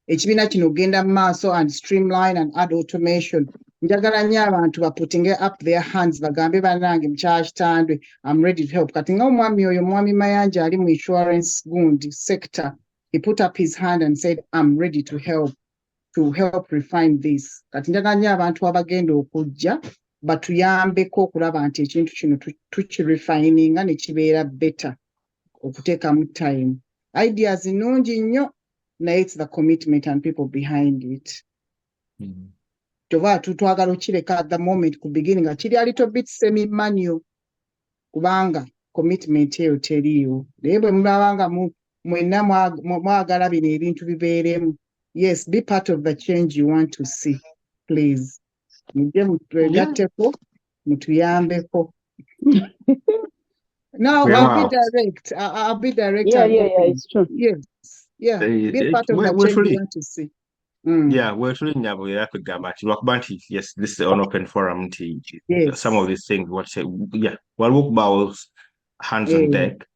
ekibiina kino ogenda mu maaso and streamline and add automation njagala nnyo abantu baputinge up their hands bagambe bannange mukyala Kitandwe I'm ready to help. Kati nga omwami oyo mwami Mayanja ali mu insurance gundi sector he put up his hand and said I'm ready to help refine this. Kati njagala nnyo abantu abagenda okujja batuyambeko okulaba nti ekintu kino tukirefininga ne kibeera better okuteekamu time. Ideas nnungi nnyo naye it's the commitment and people behind it. Tova tutwagala okireka at the moment ku beginning nga kiri a little bit semi-manual kubanga commitment eyo teriyo. Naye bwe mulabanga mwenna mwagala bino ebintu bibeeremu. Yes, be part of the change you want to see, please. Mujje mutwegatteko mutuyambeko. No, I'll be direct. Yeah, it's true. Yes, yeah, be part of the change you want to see. Yeah, we're truly never yes, this is an open forum. Yes. Some of these things, we'll walk bows, hands on deck.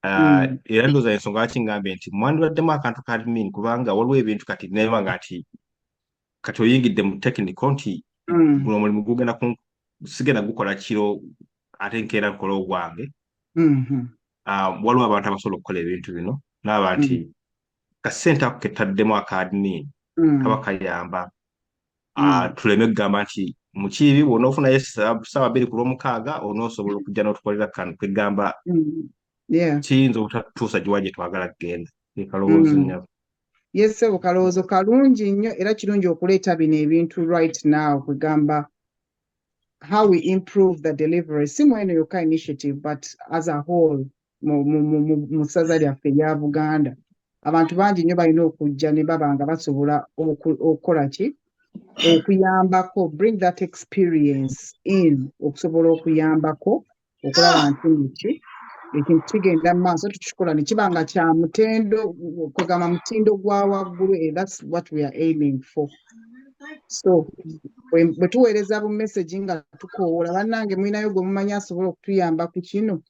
Era ndooza ensonga kingambye nti mwandibaddemu akantu ka admin kubanga waliwo ebintu kati naye ngati kati oyingidde mu technical nti guno omulimu gugenda sigenda gukola kiro ate nkeera nkola ogwange. Waliwo abantu abasobola okukola ebintu bino n'aba nti kasente ako ketaddemu aka admin kaba kayamba tuleme kugamba nti mukiibi bw'onoofunayo ssaawa 2 ku lw'omukaaga onoosobola okujja n'otukolera kano kwegamba kiyinza obutatuusa giwa gye twagala kugenda. Kalowoozo nnyabo. Yes, sebo kalowoozo kalungi nnyo era kirungi okuleeta bino ebintu right now kugamba how we improve the delivery. Si mweno yokka initiative but as a whole mu ssaza lyaffe erya Buganda. Abantu bangi nnyo balina okujja ne baba nga basobola okukola ki okuyambako bring that experience in okusobola okuyambako okulaba nti ekintu kigenda mu maaso tukikola ne kiba nga kya mutendo kugamba mutindo gwa waggulu. That's what we are aiming for. So bwe tuweereza bu message nga tukoowola bannange mulinayo gwe mumanyi asobola okutuyamba ku kino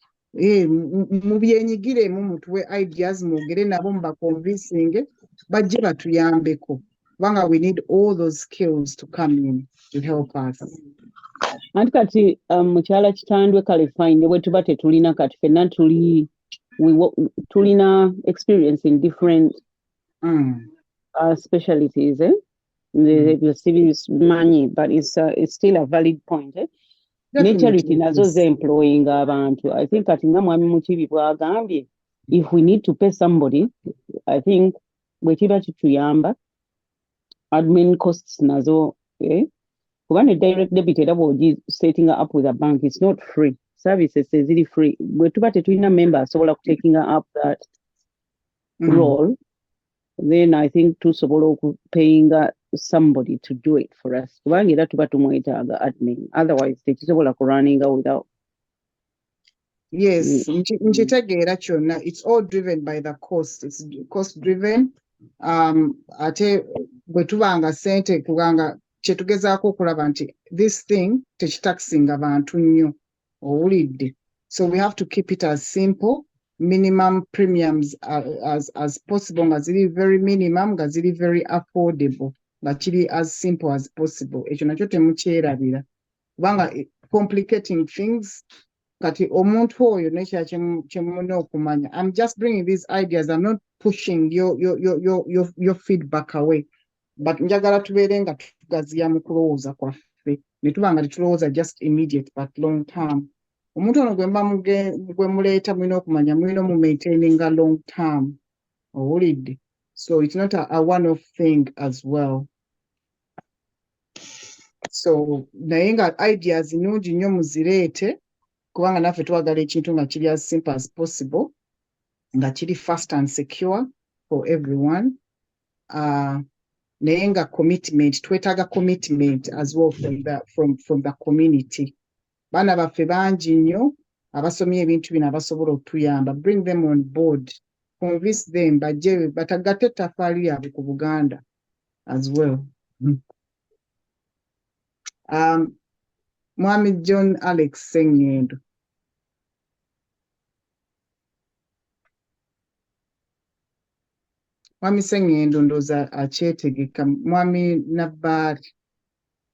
mubyenyigiremu mutuwe ideas mwogere nabo mubaconvincing bajje batuyambeko kubanga we need all those skills to come in to help us. Anti kati mukyala Kitandwe kale fine bwe tuba tetulina kati fenna tuli tulina experience in different specialties, the civil money, but it's still a valid point. Charity nazo employing abantu. I think kati nga mwami Mukibi bwagambye, if we need to pay somebody, I think bwekiba kituyamba admin costs nazo, kubanga direct debit era bw'ogi setting up with a bank, it's not free. Services is really free. Bwe tuba tetulina member asobola taking up that role, then I think tusobola paying somebody to do it for us. Kubanga era tuba tumwetaaga admin. Otherwise, tekisobola running without. Yes, nkitegeera kyonna. It's all driven by the cost. It's cost driven. Ate bwe tubanga sente kubanga kyetugezaako okulaba nti this thing tekitaxinga bantu nnyo. Owulidde. So we have to keep it as simple. Minimum premiums as possible, nga ziri very minimum, nga ziri very affordable, nga kiri as simple as possible. Ekyo nakyo temukyerabira. Kubanga complicating things, kati omuntu oyo nekya kyemuna okumanya. I'm just bringing these ideas. I'm not pushing your feedback away. But njagala tubeere nga tugaziya mu kulowooza kwaffe. Ne tuba nga tetulowooza just immediate but long term. Omuntu ono gwe muleeta mulina okumanya mulina mu maintaining a long term. Owulidde. So it's not a one-off thing as well. So naye nga ideas nnungi nnyo muzireete kubanga naffe twagala ekintu nga kiri as simple as possible, nga kiri fast and secure for everyone. Naye nga commitment, twetaaga commitment as well from the community. Baana baffe bangi nnyo abasomye ebintu bino abasobola okutuyamba. Bring them on board. Convince them bajje batagatte ettaffaali lyabwe ku Buganda as well. Mwami John Alex Sengendo. Mwami Sengendo ndooza akyetegeka. Mwami Nabbaali,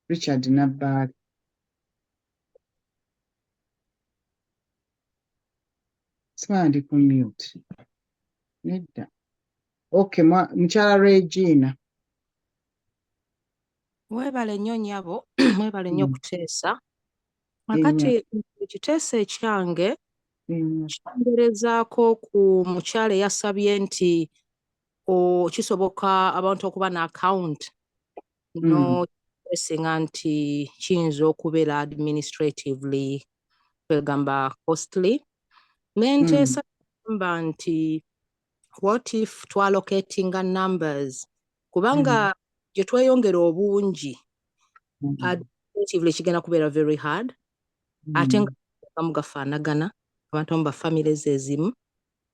Richard Nabbaali. Simanyi ku mute. Nedda. Okay, mukyala Regina. Weebale nnyo nnyabo, mwebale nnyo okuteesa. Kakati ekiteeso ekyange kyongerezaako ku mukyala eyasabye nti kisoboka abantu okuba n'account nosinga nti kiyinza okubeera administratively kwegamba costly. Nenteesa gamba nti what if twalocatinga numbers kubanga gye tweyongera obungi administratively kigenda kubeera very hard ate nga gafaanagana abantu mu bafamilies ezimu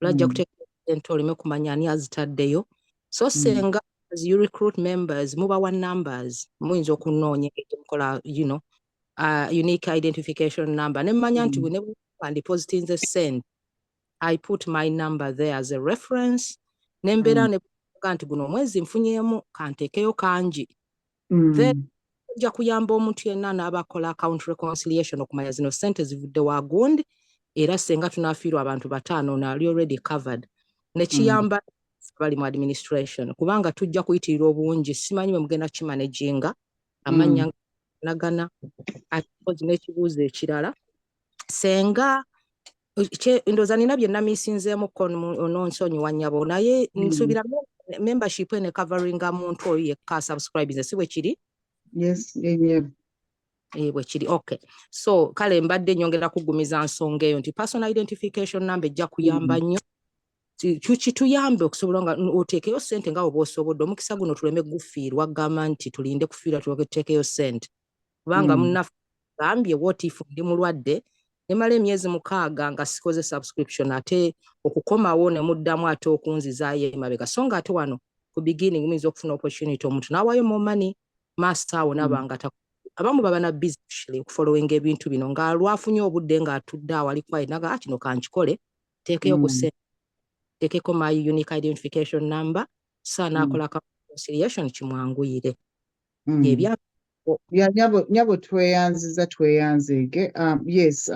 lwajja kuteeka ente oleme kumanya ani azitaddeyo so senga as you recruit members mubawa numbers muyinza okunoonya mukola unique identification number nemmanya nti bwe depositinze sente I put my number there as a reference nembeera ne nti guno omwezi nfunyeemu kanteekeyo kangi then ojja kuyamba omuntu yenna n'abakola account reconciliation okumanya zino sente zivudde wa gundi era senga tunaafiirwa abantu 5 naali already covered nekiyamba bali mu administration kubanga tujja kuyitirira obungi simanyi bwe mugenda kimanaginga amanya nagana ati n'ekibuuzo ekirala senga ndoza nina bye namisinzeemu ononsonyiwa nnyabo naye nsuubira membership ene coveringa muntu oyo yekka subscribe si bwe kiri bwe kiri okay so kale mbadde nyongera kugumiza nsonga eyo nti personal identification number ejja kuyamba nnyo kituyambe okusobola nga oteekeyo ssente nga oba osobodde omukisa guno tuleme gufiirwa gamba nti tulinde kufiirwa tuteekeyo ssente kubanga munnaffe gambye what if ndi mulwadde nemala emyezi 6 nga sikoze subscription ate okukomawo ne muddamu ate okunzizaayo emabega so nga ate wano ku beginning muyinza okufuna opportunity omuntu n'awaayo mu money master awo nabanga abamu baba na busy okufollowinga ebintu bino nga lwafunye obudde ng'atudde awali kwayi naga kino kankikole teekeyo ku ssente teekeko my unique identification number sa naakola reconciliation kimwanguyire ebya Yeah, nyabo tweyanzige. Yes,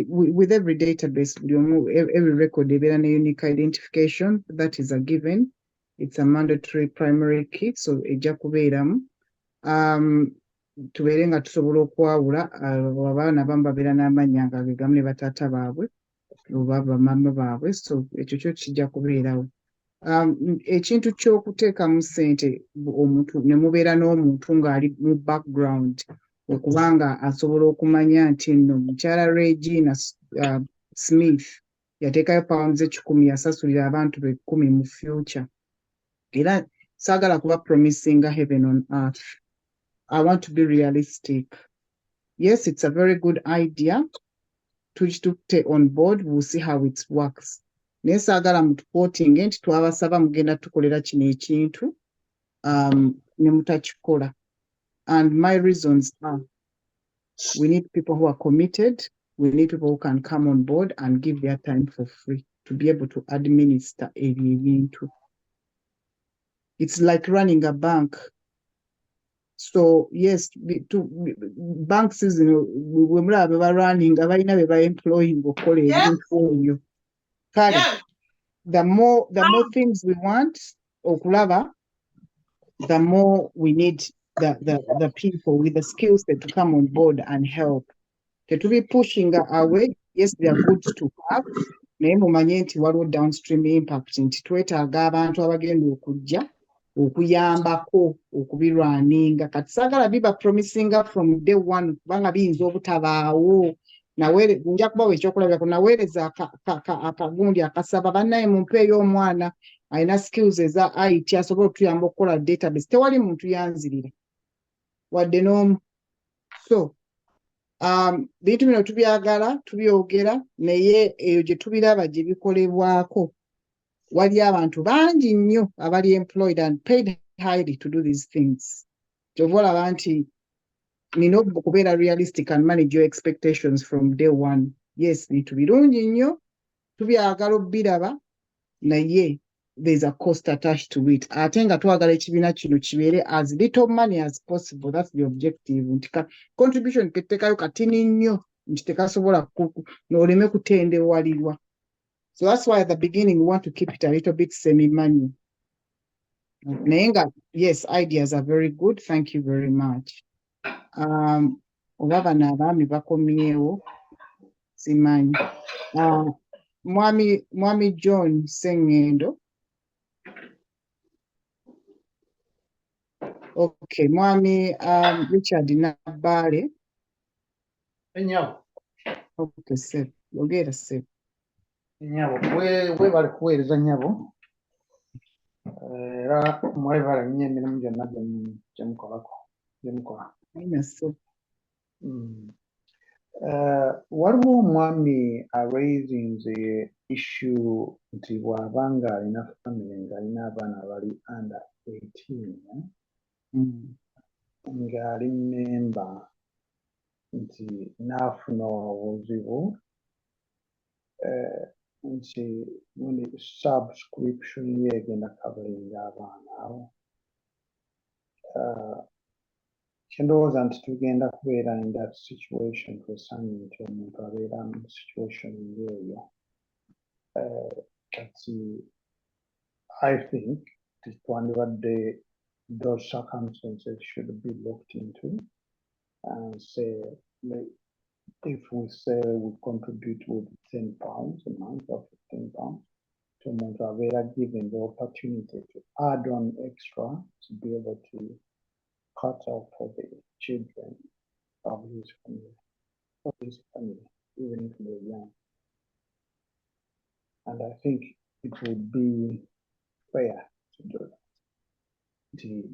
with every database, every record, there a unique identification that is a given. It's a mandatory primary key, so ejja kubeeramu. Tubeere nga tusobola okwawula abaana abamu babeera n'amannya nga ge gamu ne bataata baabwe oba bamaama baabwe, so ekyo kyo kijja kubeerawo. Ekintu ky'okuteekamu ssente omuntu ne mubeera n'omuntu ng'ali mu background okubanga asobola okumanya nti nno mukyala Regina Smith yateekayo pounds 10 yasasulira abantu be 10 mu future. Era saagala kuba promising heaven on earth. I want to be realistic. Yes, it's a very good idea to take on board. We'll see how it works. Naye saagala mutupotinge nti twabasaba mugenda tukolera kino ekintu ne mutakikola. And my reasons are, we need people who are committed. We need people who can come on board and give their time for free to be able to administer ebintu. It's like running a bank. So yes, banks is, we running, employing the more things we want, okulaba, the more we need the people with the skill set to come on board and help. To be pushing away, yes, they are good to have. Naye mumanye nti waliwo downstream impact nti twetaaga abantu abagenda okujja okuyambako okubirwaninga. Kati saagala biba promisinga from day one kubanga biyinza obutabaawo. Nja kubawa ekyokulabirako, naweereza akagundi akasaba bannaye mumpeeyo omwana alina skills eza IT asobola okutuyamba okukola database. Tewali muntu yanzirira wadde n'omu. So bintu bino tubyagala tubyogera naye eyo gye tubiraba gye bikolebwako wali abantu bangi nnyo abali employed and paid highly to do these things. Kyova olaba nti nina okubeera realistic and manage your expectations from day one. Yes, bintu birungi nnyo tubyagala obbiraba naye there's a cost attached to it. Ate nga twagala ekibiina kino kibeere as little money as possible. That's the objective. Nti contribution kettekayo katini nnyo nti tekasobola n'oleme kutendewalirwa. So that's why at the beginning we want to keep it a little bit semi-manual. Nayenga, yes, ideas are very good. Thank you very much. Olaba n'abaami bakomyewo simanyi. Mwami John Sengendo. Okay, Mwami Richard Nabale. Okay, sir. Yogera sir. Nyabo, we bali kuweereza nyabo. Era mwebala nnyo emirimu gyonna gye mukola. Yes. Waliwo omwami araisinze issue nti bw'abanga alina family ng'alina abaana abali under 18 ng'ali member nti n'afuna obuzibu nti subscription ye egenda covering abaana abo. Kindowooza nti tugenda kubeera in that situation tusaanye nti omuntu abeera mu situation ng'eyo. I think twandibadde those circumstances should be looked into and say, if we say we contribute with £10 a month or £15, to omuntu abeera given the opportunity to add on extra to be able to cut out for the children of his family, even if they're young. And I think it would be fair to do that.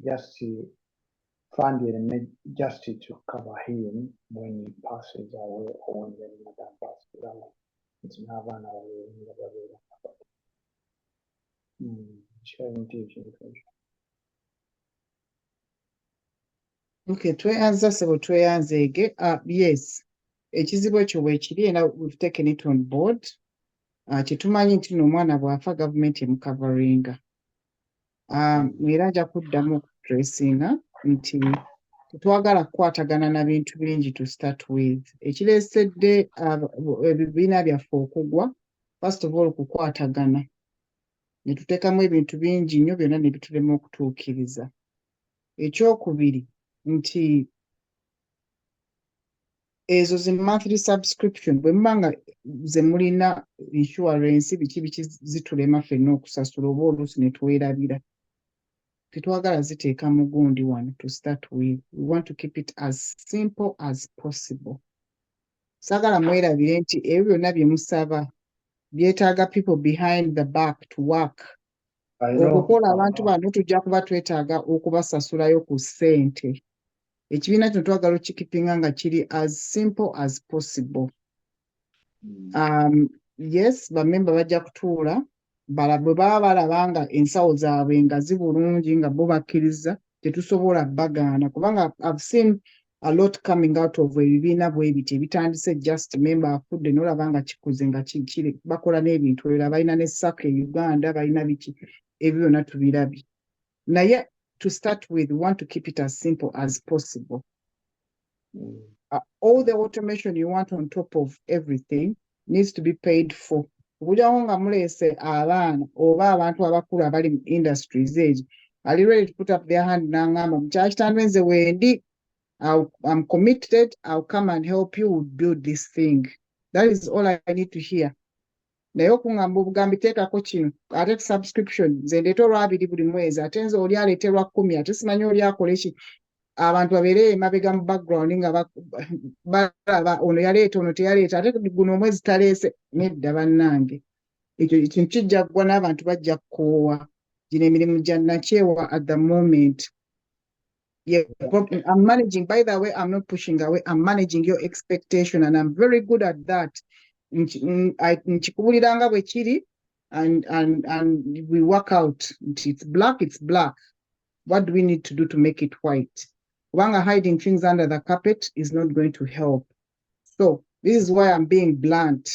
Just to fund it just to cover him when he passes away or when the mother passes away. It's never sharing teaching. Okay, tweyanza sebo tweyanzeege. Yes, ekizibu ekyo bwekiri era we've taken it on board. Kyetumanyi nti n'omwana bw'afa gavumenti emukavaringa. Era ajja kuddamu okudressinga nti tetwagala kukwatagana na bintu bingi to start with. Ekireesedde ebibiina byaffe okugwa, first of all kukwatagana. Ne tuteekamu ebintu bingi nnyo byonna ne bitulema okutuukiriza. Ekyokubiri nti ezo zi monthly subscription bwe muba nga ze mulina insurance biki zitulema ffenna okusasula oba oluusi ne twerabira. Tetwagala ziteeka mu gundi wano to start with. We want to keep it as simple as possible. Saagala mwerabire nti ebyo byonna bye musaba byetaaga people behind the back to work. Okukola abantu bano tujja kuba twetaaga okubasasulayo ku ssente. Ekibiina kino twagala okikipinga nga kiri as simple as possible. Yes, bamemba bajja kutuula bwe baba balaba nga ensawo zaabwe nga zibulungi nga bo bakkiriza tetusobola bagaana kubanga I've seen a lot coming out of ebibiina bwe biti ebitandise just member afudde n'olaba nga kikuze nga kiri bakola n'ebintu ebirala balina ne SACCO e Uganda balina biki ebyo byonna tubirabye. Naye to start with, we want to keep it as simple as possible. All the automation you want on top of everything needs to be paid for. Okujawo nga muleese abaana oba abantu abakulu abali mu industries egi ali ready to put up their hand n'angamba mukyala Kitandwe nze wendi I'm committed, I'll come and help you build this thing. That is all I need to hear. Naye okungamba obugambi teekako kino ate subscription nze ndeeta olwabiri buli mwezi ate nze oli aleeterwa 10 ate simanyi oli akola ki. Abantu babeere emabega mu background nga balaba ono yaleeta ono teyaleeta ate guno omwezi taleese nedda bannange. Ekyo kintu kijja kuggwa n'abantu bajja kukoowa. Gino emirimu gya nakyewa at the moment. Yeah, I'm managing, by the way, I'm not pushing away, I'm managing your expectation and I'm very good at that. Nchikubuliranga bwe kiri and we work out. It's black, it's black. What do we need to do to make it white? Kubanga hiding things under the carpet is not going to help. So this is why I'm being blunt.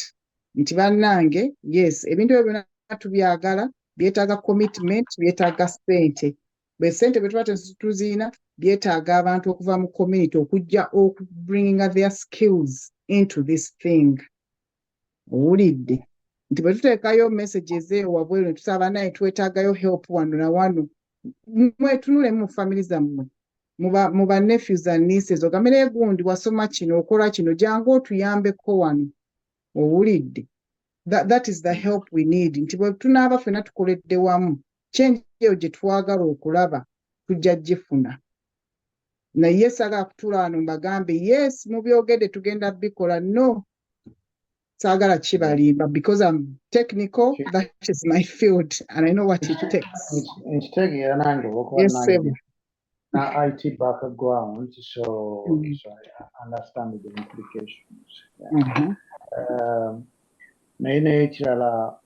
Nti bannange, yes, ebintu byonna tubyagala, byetaaga commitment, byetaaga ssente. Bwe ssente bwe tuba tuzina byetaaga abantu okuva mu community okujja bringing their skills into this thing. Owulidde nti bwe tuteekayo messages eyo wabweru ne tusaba naye twetaagayo help wano na wano mwetunule mu family zammwe mu ba nephews and nieces ogambe naye gundi wasoma kino okola kino jangu otuyambeko wano. Owulidde that is the help we need. Nti bwe tunaaba ffenna tukoledde wamu change eyo gye twagala okulaba tujja gifuna. Naye saagala kutuula wano mbagambe yes mu byogedde tugenda bikola no. Saagala kibalimba because I'm technical, that is my field and I know what it takes. It's taking an angle. Yes, sir. IT background, so I understand the implications. Naine ekirala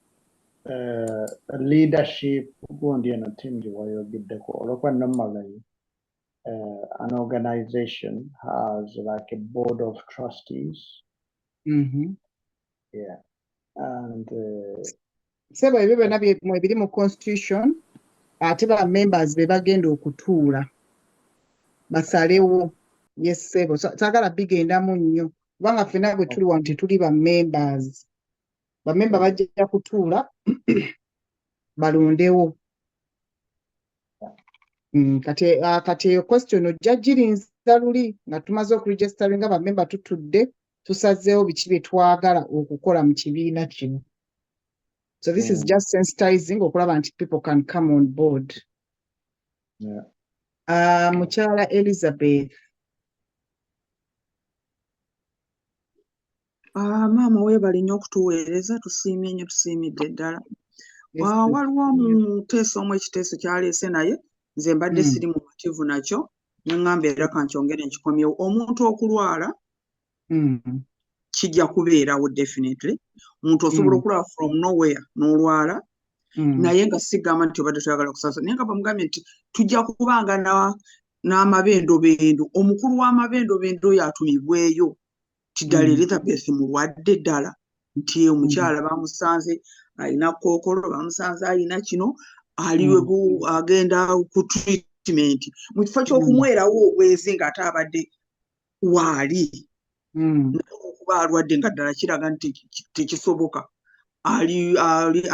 leadership gundi eno team gye wayogeddeko olwokuba normally an organization has like a board of trustees. Yeah. And sebo ebyo byonna biri mu constitution ate ba members be bagenda okutuula basalewo. Yes sebo saagala bigendamu nnyo kubanga ffenna bwe tuli wano tetuli ba members. Bamemba bajja kutuula balondewo. Kati eyo question ojja girinza luli nga tumaze okuregisteringa bamemba tutudde tusazeewo biki bye twagala okukola mu kibiina kino. So this is just sensitizing okulaba nti people can come on board. Mukyala Elizabeth. Maama weebale nnyo okutuweereza tusiimye nnyo tusiimidde ddala. Waliwo omuteeso omu ekiteeso kyaleese naye nze mbadde siri mu mativu nakyo ne ŋŋamba era kankyongere nkikomyewo. Omuntu okulwala kijja kubeerawo definitely. Omuntu osobola okulwala from nowhere n'olwala naye nga sigamba nti obadde toyagala kusasa. Naye nga bamugambye nti tujja kubanga n'amabendobendo. Omukulu w'amabendobendo oyo atumibweyo Tidali Elizabeth mulwadde ddala nti omukyala bamusanze alina kookolo bamusanze alina kino aliwe agenda ku treat treatment mu kifo ky'okumwerawo obwezi ng'ate abadde waali okuba alwadde nga ddala kiraga nti tekisoboka ali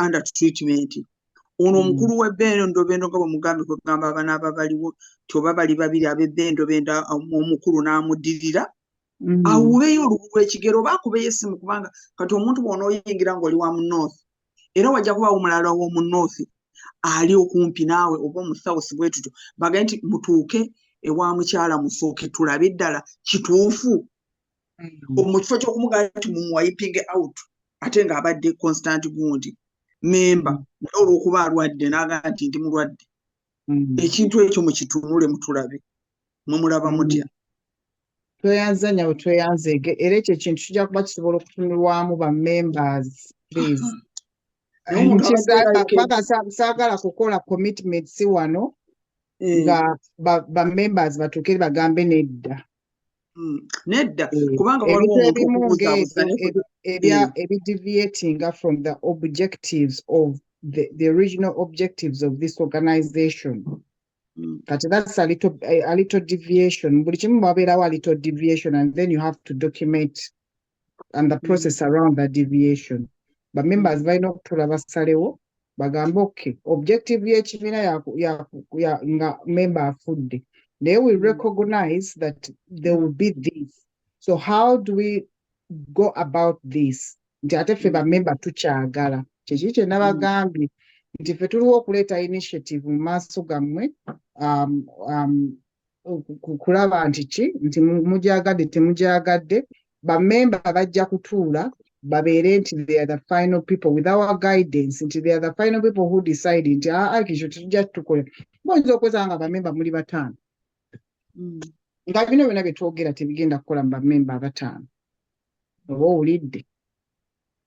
under treatment. Ono omukulu w'ebbendobendo nga bwe mugambye kwegamba abana ababaliwo ti oba bali babiri ab'ebbendobendo omukulu n'amuddirira awubeyo olubu lw'ekigero oba akubeyo essimu kubanga kati omuntu bw'onooyingira ng'oli wa mu north era wajja kubaawo omulala w'omu north ali okumpi naawe oba omusawo si bwe tutyo bagambye nti mutuuke ewa mukyala musooke tulabe ddala kituufu mu kifo ky'okumugamba nti mumuwayipinge out ate ng'abadde constant gundi memba olw'okuba alwadde n'agamba nti ndi mulwadde ekintu ekyo mukitunule mutulabe mumulaba mutya. Tweyanzanya bwe tweyanzeege era ekyo ekintu kijja kuba kisobola okutunulwamu ba members please. Saagala kukola commitment si wano nga ba members batuuke bagambe nedda. Nedda kubanga waliwo omuntu ebideviatinga from the objectives of the original objectives of this organization. Kati that's a little deviation. Buli kimu wabeerawo a little deviation and then you have to document and the process around that deviation. But members balina okutula basalewo bagambe okay objective y'ekibiina nga member afudde. They will recognize that there will be this. So how do we go about this? Nti ate ffe bamemba tukyagala. Kyeki kye nabagambye nti ffe tuliwo okuleeta initiative mu maaso gammwe kulaba nti ki nti mugyagadde temugyagadde bamemba bajja kutuula babeere nti they are the final people with our guidance nti they are the final people who decide nti ekyo tetujja tukola. Bayinza okwesanga nga bamemba muli bataano nga bino byonna bye twogera tebigenda kukola mu bamemba abataano oba owulidde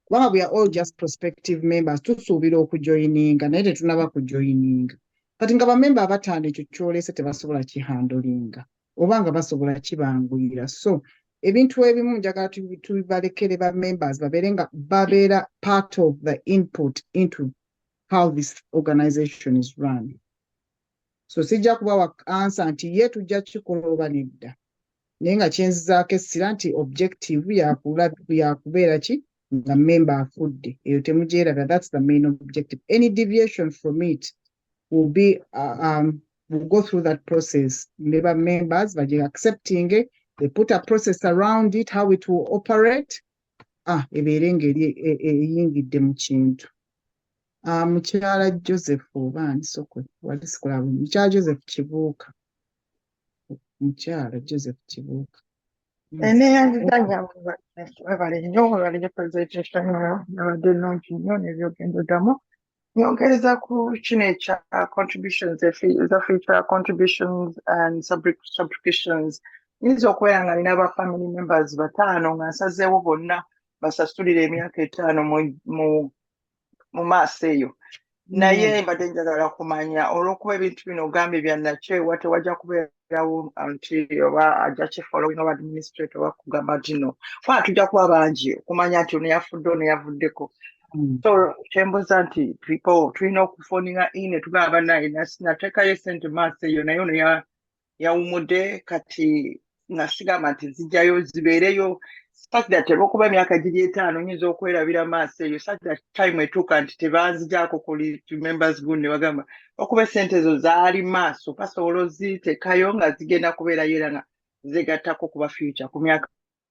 kubanga we are all just prospective members tusuubira okujoyininga naye tetunaba kujoyininga kati nga bamemba abataano ekyo kyoleese tebasobola kihandolinga oba nga basobola kibanguyira. So ebintu ebimu njagala tubibalekere ba members babeere nga babeera part of the input into how this organization is run. So sijja kubawa answer nti ye tujja kikola oba nedda naye nga kyenzizaako essira nti objective yakubeera ki nga member afudde eyo temugyeraba. That's the main objective. Any deviation from it will be we'll go through that process. Member members baje accepting it. They put a process around it, how it will operate. Ebeere ngeri eyingidde mu kintu. Mukyala Joseph obaani sokwe wali sikulaba mukyala Joseph Kibuuka. Mukyala Joseph Kibuuka. Neyanzizanya webale nnyo webale presentation yabadde nnungi nnyo n'ebyogendoddamu. Nyongereza ku kino ekya contributions feature contributions and subscriptions. Nyinza okubeera nga nina ba family members bataano nga nsazeewo bonna basasulire emyaka 5 mu maaso eyo. Naye mbadde njagala kumanya olw'okuba ebintu bino ogambye bya nakyewa tewajja kubeerawo nti oba ajja kifollowing oba administrator oba kugamba gino kuba tujja kuba bangi okumanya nti ono yafudde ono yavuddeko. So kyembuuza nti people tulina okufoninga ine tugamba naye nateekayo sente maaso eyo naye ono yawumudde kati nga sigamba nti zijjayo zibeereyo such that olw'okuba emyaka giri 5 nyinza okwerabira maaso eyo such that time etuuka nti tebanzigyako kuli members gundi ne bagamba okuba sente ezo zaali maaso basobola oziteekayo nga zigenda kubeerayo era nga zegattako kuba future ku myaka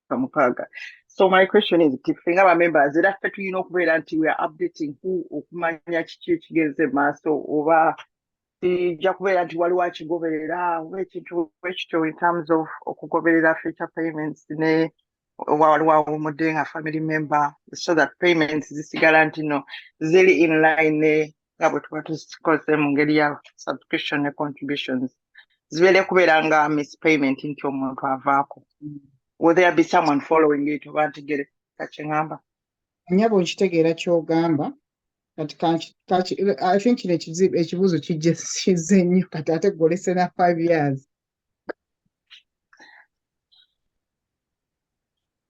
6. So my question is ffe nga bamembers era ffe tulina okubeera nti we are updating okumanya kiki ekigenze maaso oba tijja kubeera nti waliwo akigoberera oba ekintu ekityo in terms of okugoberera future payments ne waliwo omudde nga family member so that payments zisigala nti no ziri in line ne nga bwe tuba tuzikozese mu ngeri ya subscription ne contributions zibeere kubeera nga mispayment nti omuntu avaako. Will there be someone following it oba ntigere kakyeŋŋamba? Nnyabo nkitegeera ky'ogamba kati I think kino ekibuuzo kizze nnyo kati ate golese na 5 years.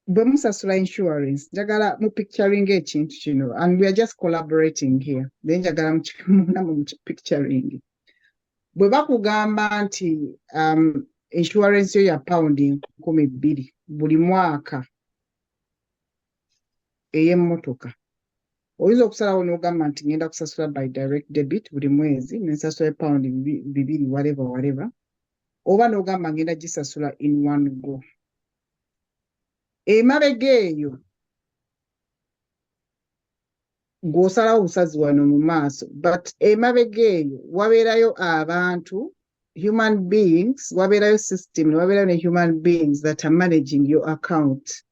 Bwe musasula insurance njagala mu picturing ekintu kino and we are just collaborating here. Then njagala muna mu picturing. bwe bakugamba nti insurance yo ya paundi 200 buli mwaka ey'emmotoka, oyinza okusalawo n'ogamba nti ngenda kusasula by direct debit buli mwezi nensasula paundi 2 whatever, oba n'ogamba ngenda gisasula in one go. Emabega eyo gw'osalawo busazi wano mu maaso, but emabega eyo wabeerayo abantu, human beings, wabeerayo system, wabeerayo ne human beings that are managing your account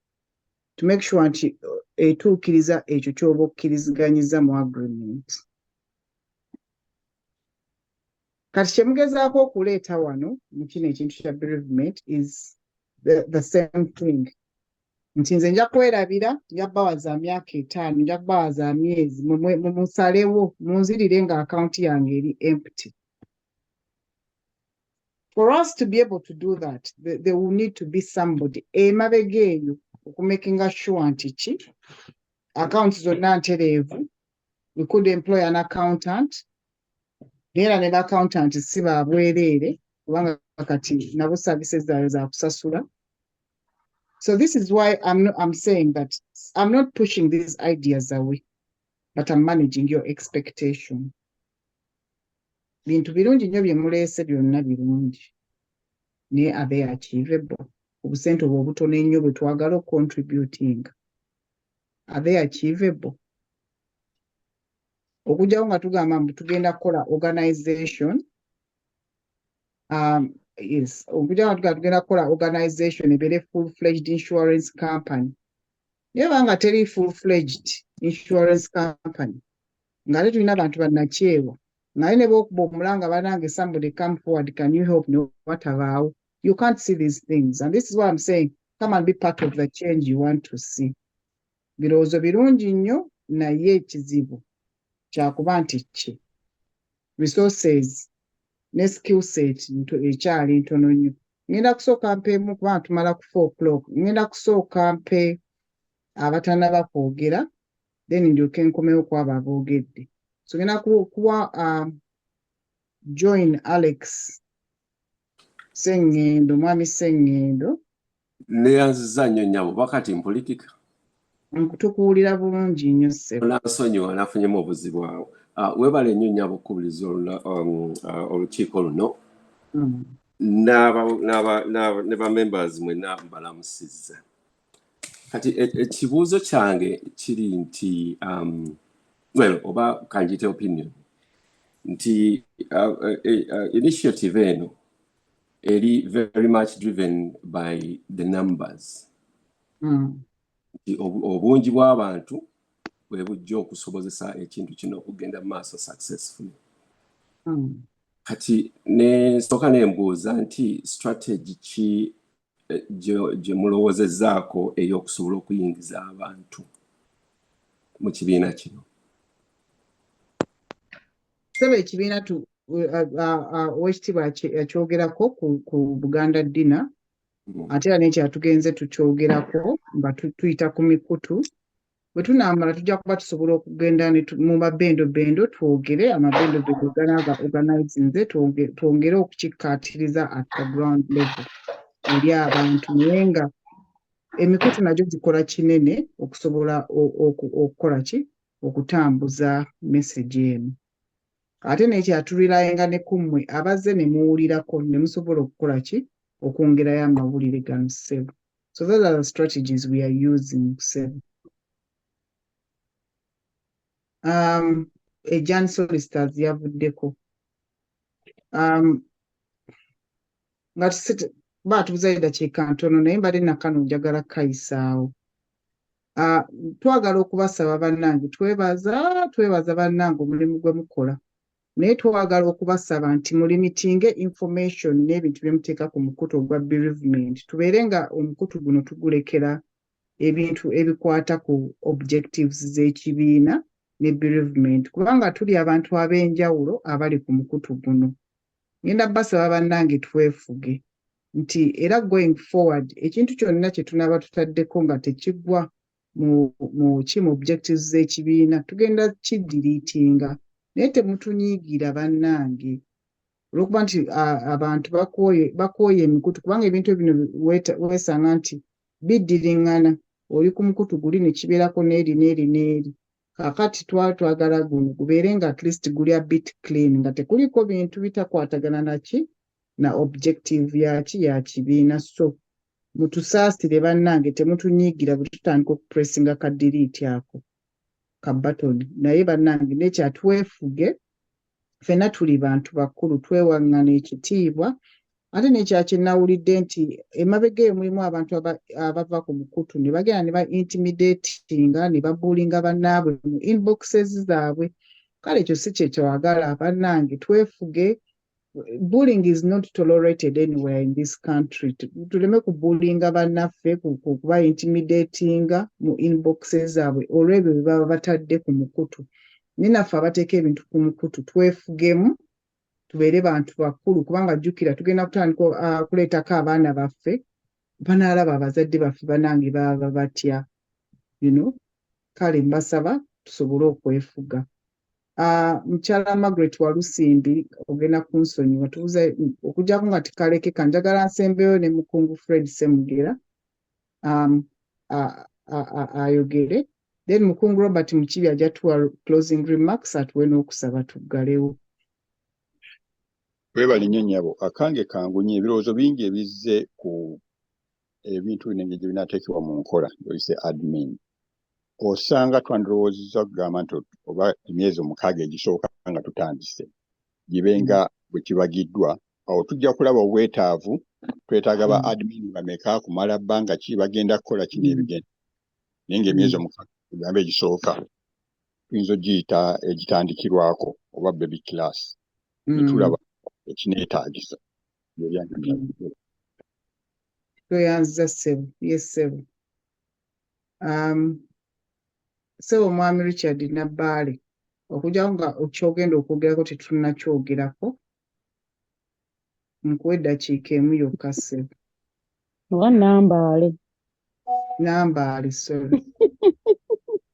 to make sure nti etuukiriza ekyo ky'oba okkiriziganyiza mu agreement. Kati kye mugezaako okuleeta wano mu kino ekintu kya bereavement is the same thing. Nti nze nja kwerabira, nja kubawaza myaka 5, nja kubawaza myezi, musalewo munzirire nga account yange eri empty. For us to be able to do that, there will need to be somebody emabega eyo okumakinga sure nti ki account zonna ntereevu. We could employ an accountant, era ne accountant si ba bwereere kubanga kati nabo services zayo za kusasula. So this is why I'm saying that I'm not pushing these ideas away, but I'm managing your expectation. Bintu birungi nnyo bye muleese byonna birungi, naye are they achievable? Obusente obwo obutono ennyo bwe twagala contributing, are they achievable? Okujjawo nga tugamba mbu tugenda kukola organization, yes, okujjawo nga tugenda kukola organization ebeere full-fledged insurance company. Naye banga teri full-fledged insurance company, ng'ate tulina abantu bannakyewa, naye ne b'okuba omulanga banange somebody come forward, can you help me? Watabaawo. You can't see these things. And this is why I'm saying, come and be part of the change you want to see. Birowoozo birungi nnyo naye ekizibu kyakuba nti ki resources ne skill set ekyali ntono nnyo. Ngenda kusooka mpeemu kuba tumala ku 4 o'clock. Ngenda kusooka mpe abatannaba kwogera, then ndyoke nkomewo ku abo aboogedde. So ngenda kuwa join Alex Sengendo, mwami Sengendo. Neyanziza nnyo nnyabo bakati mpolitika. Nkutukuwulira bulungi nnyo ssebo. Nansonyiwa nafunyemu obuzibu awo. Weebale nnyo nnyabo okukubiriza olukiiko luno. Ne ba-members mwenna mbalamusizza. Kati ekibuuzo kyange kiri nti well, oba kanjite opinion nti initiative eno eri very much driven by the numbers. Obungi bw'abantu bwe bujja okusobozesa ekintu kino okugenda mu maaso successfully. Kati ne nsooka nembuuza nti strategy ki gye mulowoozezzaako ey'okusobola okuyingiza abantu mu kibiina kino? Sebe ekibiina owekitiibwa akyogerako ku Buganda Dinner, ate era n'ekyatugenze tukyogerako nga tuyita ku mikutu. Bwe tunaamala tujja kuba tusobola okugenda mu mabendo twogere, amabendo ganaaga organizinze, twongere okukikkaatiriza at the ground level eri abantu, naye nga emikutu nagyo gikola kinene okusobola okukola ki okutambuza message eno. Ate n'ekyatulirayenga ne kummwe abazze ne muwulirako ne musobola okukola ki okwongerayo amawulire gano ssebo. So those are the strategies we are using ssebo. Jan Solicitors yavuddeko. Nga baatubuza eddakiika ntono naye mbadde nakano njagala kayisaawo. Twagala okubasaba bannange, twebaza bannange omulimu gwe mukola. Naye twagala okubasaba nti mulimitinge information n'ebintu bye muteeka ku mukutu ogwa bereavement. Tubeere nga omukutu guno tugulekera ebintu ebikwata ku objectives z'ekibiina ne bereavement, kubanga tuli abantu ab'enjawulo abali ku mukutu guno. Ngenda basaba bannange twefuge nti era going forward ekintu kyonna kye tunaaba tutaddeko nga tekiggwa mu objectives z'ekibiina tugenda kidiriitinga. Naye temutunyiigira bannange. olwokuba nti abantu bakooye emikutu kubanga ebintu bino weesanga nti biddiringana oli ku mukutu guli ne kibeerako n'eri kaakati twagala guno gubeere nga at least guli a bit clean nga tekuliko bintu bitakwatagana na objective ya kibiina. So mutusaasire bannange temutunyiigira bwe tutandika okupressinga ka delete ako ka button naye bannange nekyatwefuge ffenna tuli bantu bakulu twewaŋŋana ekitiibwa ate nekyakye nawulidde nti emabega eyo mulimu abantu abava ku mukutu ne bagenda ne ba intimidatinga ne babulinga bannaabwe mu inboxes zaabwe. Kale ekyo si kye twagala bannange, twefuge. Bullying is not tolerated anywhere in this country. Tuleme kubulinga bannaffe kuba intimidatinga mu inboxes zaabwe olw'ebyo bye baba batadde ku mukutu. Ninaffe abateeka ebintu ku mukutu twefugemu tubeere bantu bakulu kubanga jjukira tugenda kutandika kuleetako abaana baffe banaalaba abazadde baffe banange baba batya. Kale mbasaba tusobole okwefuga. Mukyala Margaret Walusimbi ogenda kunsonyiwa tubuuza okuggyako nga tikaleke kanjagala nsembeyo ne Mukungu Fred Ssemugera ayogere. Then Mukungu Robert Mukibi ajja tuwa closing remarks atuwe n'okusaba tuggalewo. Weebale nnyo nnyabo, akange kangunye ebirowoozo bingi ebizze ku ebintu binenge gye binaateekebwa mu nkola oyise admin. Osanga twandirowoozezza okugamba nti oba emyezi 6 egisooka nga tutandise gibenga bwe kibagiddwa, awo tujja kulaba obwetaavu twetaaga ba admin bameka kumala bbanga ki bagenda kukola kino ebigenda. Naye ng'emyezi 6 egambe egisooka tuyinza ogiyita egitandikirwako oba baby class netulaba ekineetaagisa. Toyanziza ssebo, yes ssebo. Ssebo Mwami Richard Nabbaale okuggyako nga kyogenda okwogerako tetunakyogerako nkuwa eddakiika emu yokka ssebo. Oba Nambaale sorry.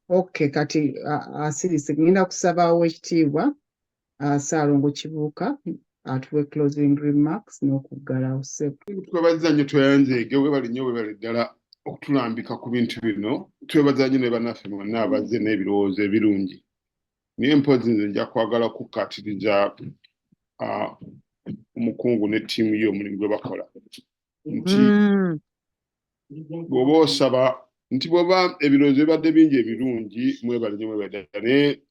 Okay, kati asirise ngenda kusaba ekitiibwa Ssaalongo Kibuuka atuwe closing remarks n'okuggalawo ssebo. Twebaza nnyo Tweyanzeege, weebale nnyo weebale ddala okutulambika ku bintu bino. Twebaza nnyo ne bannaffe mwenna abazze n'ebirowoozo ebirungi. Naye mpozi nze nja kwagala kukkatiriza Omukungu ne ttiimu ye omulimu gwe bakola. Nti bw'oba osaba nti bw'oba ebirowoozo bibadde bingi ebirungi mwebale nnyo mwebale ddala naye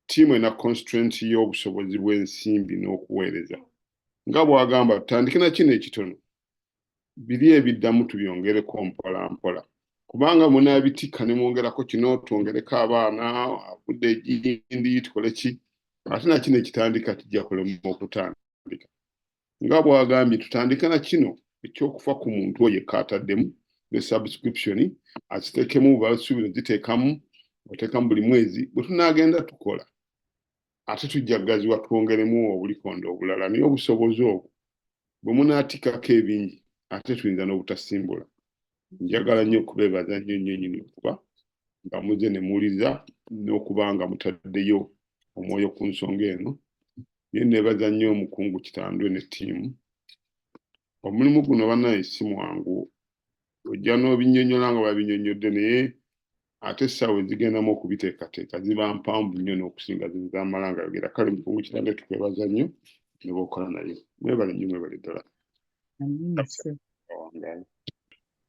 ttiimu ena constraint y'obusobozi bw'ensimbi n'okuweereza. Nga bw'agamba tutandike na kino ekitono. Biri ebiddamu tubyongereko mpola mpola. Kubanga munaabitikka ne mwongerako kino twongereko abaana avudde egindi tukole ki. Ate na kino ekitandika kijja kulema okutandika. Nga bw'agambye tutandike na kino ekyokufa ku muntu oyo yekka ataddemu ne subscription akiteekemu basuubira ziteekamu oteekamu buli mwezi bwe tunaagenda tukola. Ate tujja gazibwa twongeremu obulikondo obulala naye obusobozi obwo bwe munaatikako ebingi ate tuyinza n'obutasimbula. Njagala nnyo okubeebaza nnyo okuba nga muzze ne muwuliriza n'okuba nga mutaddeyo omwoyo ku nsonga eno. Naye neebaza nnyo Omukungu Kitandwe ne ttiimu. Omulimu guno bannaye si mwangu. Ojja n'obinnyonnyola nga babinnyonnyodde naye ate essaawa ezigendamu okubiteekateeka ziba mpanvu nnyo n'okusinga zino z'amalanga yogera. Kale Mukungu Kitandwe tukwebaza nnyo ne b'okola naye. Mwebale nnyo mwebale ddala.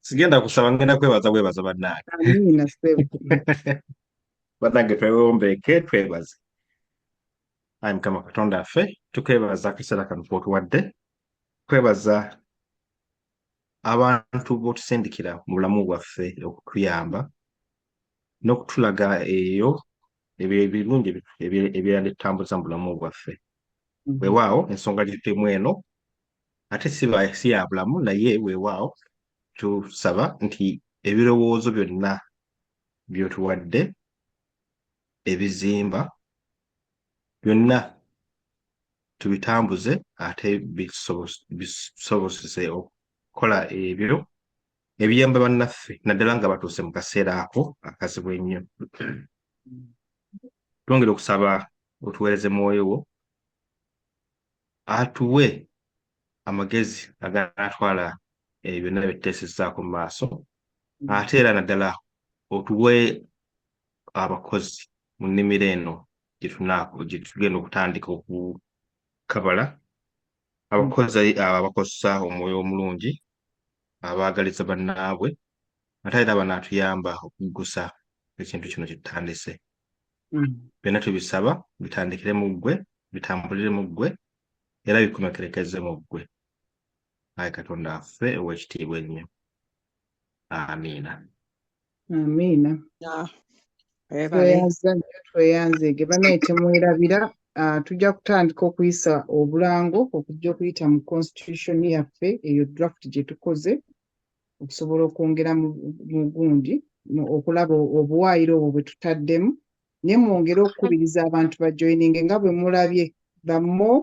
Sigenda kusaba ngenda kwebaza bannange. Amiina ssebo. Bannange twewombeeke twebaze. Ayi Mukama Katonda waffe tukwebaza akaseera kano k'otuwadde. Kwebaza abantu b'otusindikira mu bulamu bwaffe okutuyamba n'okutulaga eyo ebirungi ebirala etambuza mu bulamu bwaffe. Weewaawo ensonga gy'etemu eno ate si ya bulamu naye weewaawo tusaba nti ebirowoozo byonna by'otuwadde ebizimba byonna tubitambuze ate bisobozese okukola ebyo ebiyamba bannaffe naddala nga batuuse mu kaseera ako akazibu ennyo. Twongera okusaba otuweereze mwoyo wo atuwe amagezi agatwala byonna byetuteesezzaako mu maaso ate era naddala otuwe abakozi mu nnimiro eno gye tugenda okutandika okukabala abakozi abakozesa omwoyo omulungi abaagaliza bannaabwe ate era banaatuyamba okuggusa ekintu kino kye tutandise byonna tubisaba bitandikire mu ggwe bitambulire mu ggwe era bikomekerekeze mu ggwe ayi Katonda waffe ow'ekitiibwa ennyo amiina tweyanzege banaye temwerabira tujja kutandika okuyisa obulango okujja okuyita mu constitution yaffe eyo draft gye tukoze okusobola okwongera mu gundi okulaba obuwaayiro obwo bwe tutaddemu naye mwongere okukubiriza abantu bajoyininge nga bwe mulabye the more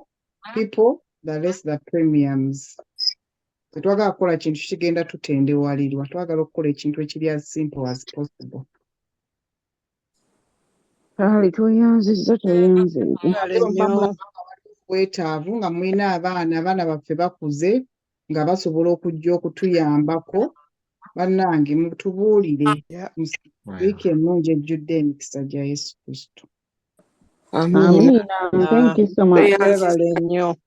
people the less the premiums. Tetwagala kukola kintu kigenda tutendewalirwa, twagala okukola ekintu ekiri as simple as possible. Tweyanzizza wetaavu nga mulina abaana baffe bakuze nga basobola okujja okutuyambako bannange mutubuulire wiiki ennungi ejjudde emikisa gya Yesu Kristo. Thank you so much.